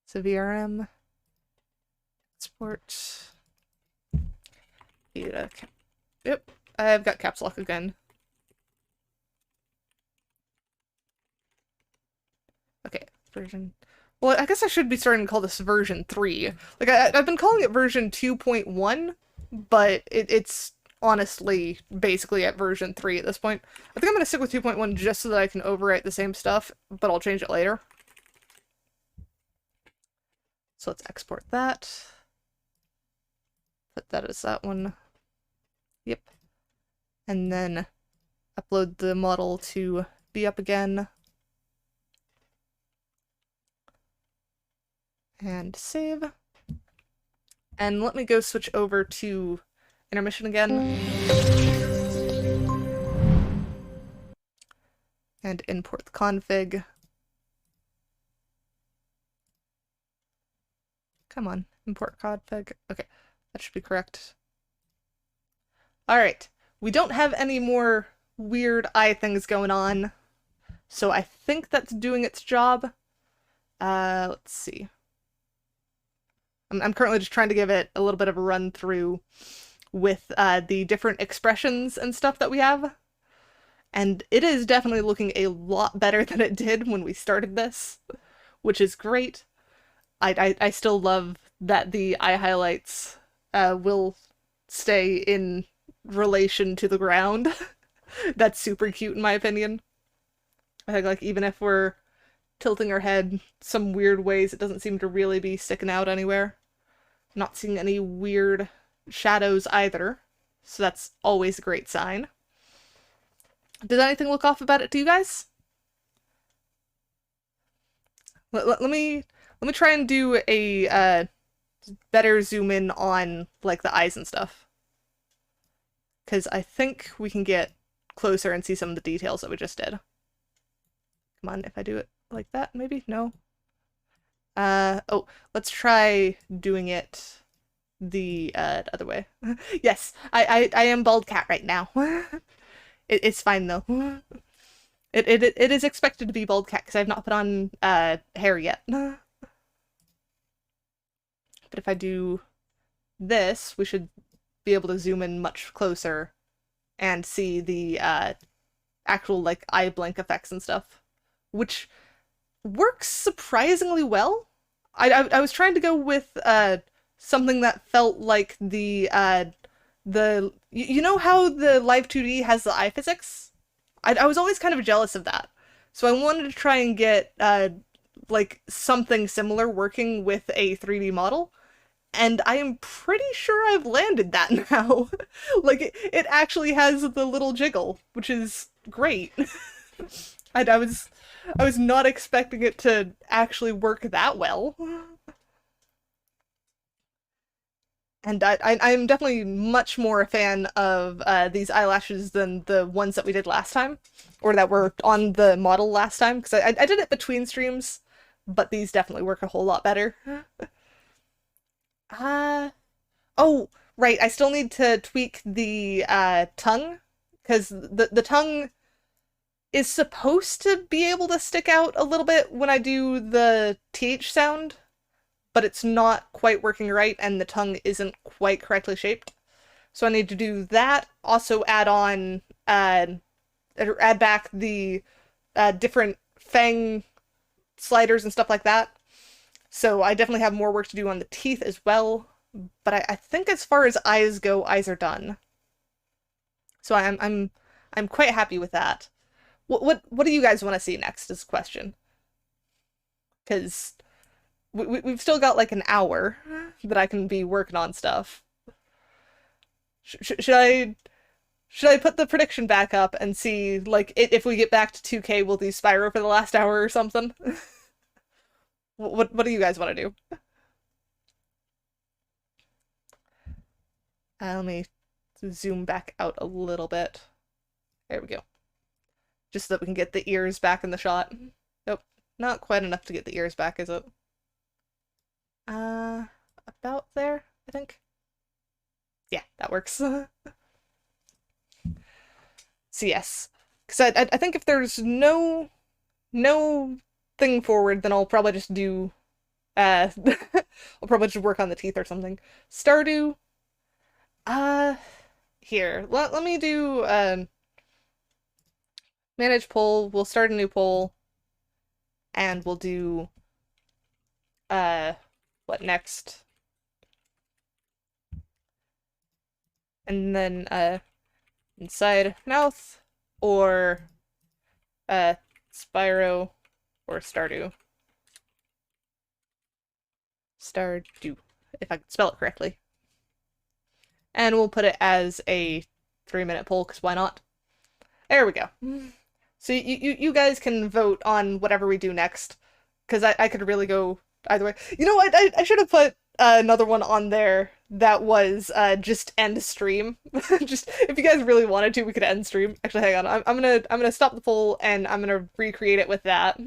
So VRM, export, data, yep, I've got caps lock again. Okay, version. Well, I guess I should be starting to call this version 3. Like, I've been calling it version 2.1, but it's honestly basically at version 3 at this point. I think I'm going to stick with 2.1 just so that I can overwrite the same stuff, but I'll change it later. So let's export that. Put that as that one. Yep. and then upload the model to be up again. And save. And let me go switch over to intermission again. And import the config. Come on, import config. Okay, that should be correct. Alright, we don't have any more weird eye things going on, so I think that's doing its job. Let's see. I'm currently just trying to give it a little bit of a run through with the different expressions and stuff that we have. And it is definitely looking a lot better than it did when we started this, which is great. I still love that the eye highlights will stay in relation to the ground. That's super cute in my opinion. I think like even if we're tilting our head some weird ways, it doesn't seem to really be sticking out anywhere. Not seeing any weird shadows either, so that's always a great sign. Does anything look off about it to you guys? Let me try and do a better zoom in on like the eyes and stuff, because I think we can get closer and see some of the details that we just did. Come on, if I do it like that, maybe? No? Oh, let's try doing it the other way. Yes, I am bald cat right now. It's fine though. It is expected to be bald cat because I've not put on hair yet. But if I do this, we should be able to zoom in much closer and see the actual like eye blank effects and stuff, which works surprisingly well. I was trying to go with something that felt like the you know how the Live 2D has the eye physics? I was always kind of jealous of that. So I wanted to try and get like something similar working with a 3D model, and I am pretty sure I've landed that now. Like it actually has the little jiggle, which is great. I was not expecting it to actually work that well. And I'm definitely much more a fan of these eyelashes than the ones that we did last time, or that were on the model last time, because I did it between streams, but these definitely work a whole lot better. Oh, right, I still need to tweak the tongue, because the tongue is supposed to be able to stick out a little bit when I do the TH sound, but it's not quite working right, and the tongue isn't quite correctly shaped. So I need to do that, also add on, add back the different fang sliders and stuff like that. So I definitely have more work to do on the teeth as well, but I think as far as eyes go, eyes are done. So I'm quite happy with that. What do you guys want to see next is the question. Because we've still got like an hour that I can be working on stuff. Should I put the prediction back up and see like if we get back to 2K we'll do Spyro for the last hour or something? What do you guys want to do? Let me zoom back out a little bit. There we go. Just so that we can get the ears back in the shot. Nope, not quite enough to get the ears back, is it? About there, I think. Yeah, that works. So yes, because I think if there's no thing forward, then I'll probably just do I'll probably just work on the teeth or something. Stardew. Here, let me do manage poll. We'll start a new poll, and we'll do what next? And then inside mouth or Spyro or Stardew. Stardew, if I can spell it correctly. And we'll put it as a 3-minute poll, because why not? There we go. So you guys can vote on whatever we do next, because I could really go either way. You know what? I should have put another one on there that was just end stream. Just if you guys really wanted to, we could end stream. Actually, hang on. I'm gonna stop the poll and I'm gonna recreate it with that.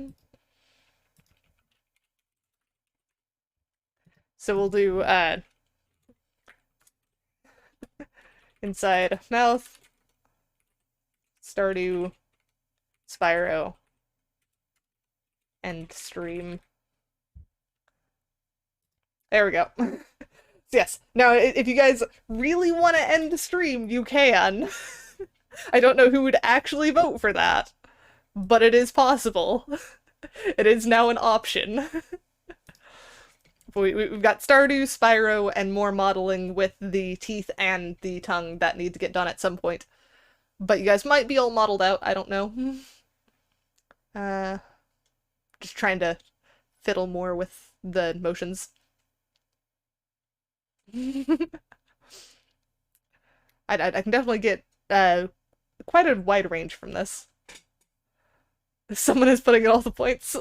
So we'll do inside mouth, Stardew, Spyro, end stream. There we go. So yes. Now, if you guys really want to end the stream, you can. I don't know who would actually vote for that, but it is possible. It is now an option. We've got Stardew, Spyro, and more modeling with the teeth and the tongue that need to get done at some point. But you guys might be all modeled out, I don't know. Just trying to fiddle more with the motions. I can definitely get quite a wide range from this. Someone is putting in all the points.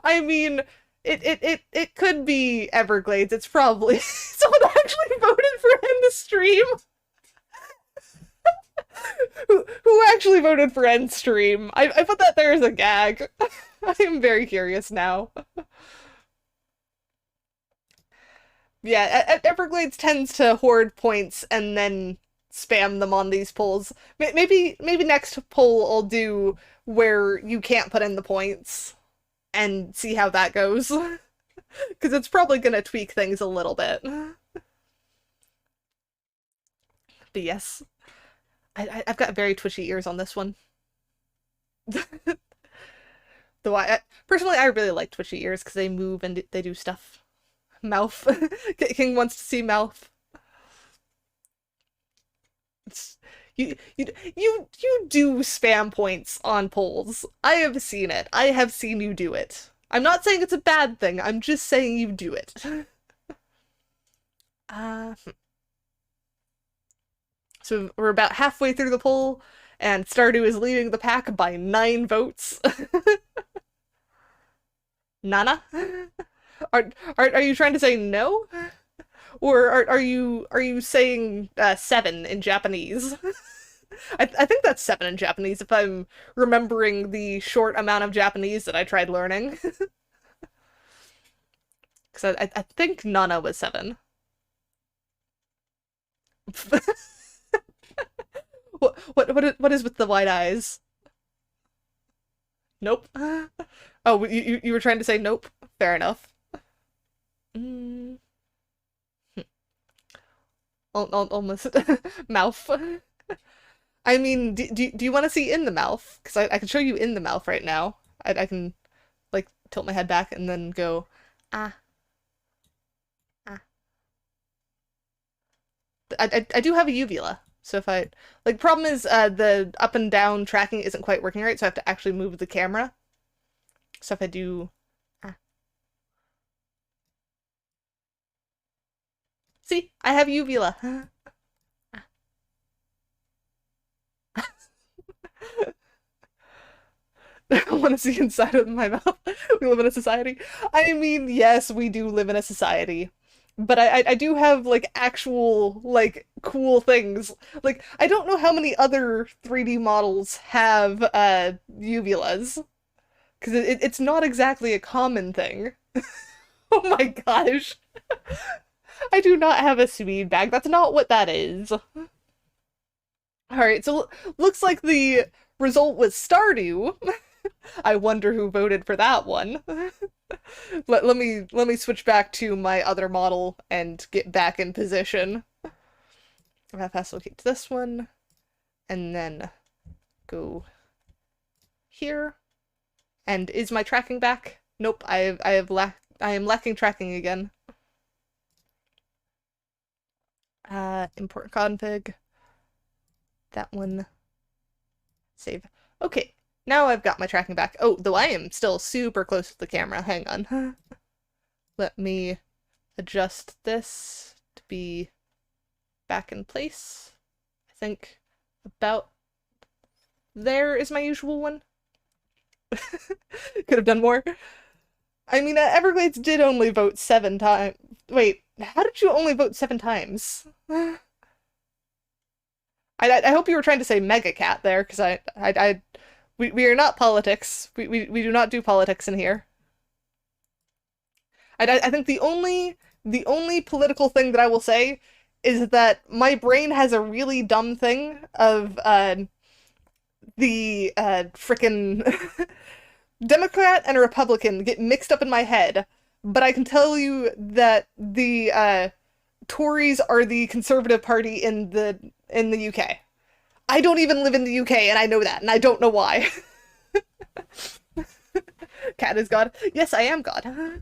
I mean, it could be Everglades. It's probably someone actually voted for end stream. Who actually voted for end stream? I put that there as a gag. I am very curious now. Yeah, Everglades tends to hoard points and then spam them on these polls. Maybe next poll I'll do where you can't put in the points and see how that goes. Because it's probably gonna tweak things a little bit. But yes. I've got very twitchy ears on this one. Though personally, I really like twitchy ears because they move and they do stuff. Mouth. King wants to see mouth. You do spam points on polls. I have seen it. I have seen you do it. I'm not saying it's a bad thing. I'm just saying you do it. So we're about halfway through the poll, and Stardew is leading the pack by 9 votes. Nana? Are you trying to say no? Or are you saying 7 in Japanese? I think that's 7 in Japanese if I'm remembering the short amount of Japanese that I tried learning. Because I think Nana was 7. What is with the wide eyes? Nope. Oh, you were trying to say nope? Fair enough. Almost mouth. I mean, do you want to see in the mouth? Because I can show you in the mouth right now. I can like tilt my head back and then go ah. I do have a uvula, so if I like, problem is the up and down tracking isn't quite working right, so I have to actually move the camera. So if I do see, I have uvula. I want to see inside of my mouth. We live in a society. I mean, yes, we do live in a society. But I do have, like, actual, like, cool things. Like, I don't know how many other 3D models have, uvulas. Because it's not exactly a common thing. Oh my gosh. I do not have a speed bag. That's not what that is. Alright, so looks like the result was Stardew. I wonder who voted for that one. Let me switch back to my other model and get back in position. I'm gonna fast locate to this one, and then go here. And is my tracking back? Nope, I am lacking tracking again. Import config. That one. Save. Okay. Now I've got my tracking back. Oh, though I am still super close to the camera. Hang on. Let me adjust this to be back in place, I think about there is my usual one. Could have done more. I mean, Everglades did only vote 7 times. Wait, how did you only vote 7 times? I hope you were trying to say Mega Cat there, because we are not politics. We do not do politics in here. I think the only political thing that I will say is that my brain has a really dumb thing of the frickin' Democrat and a Republican get mixed up in my head, but I can tell you that the Tories are the Conservative Party in the UK. I don't even live in the UK, and I know that, and I don't know why. Cat is God. Yes, I am God.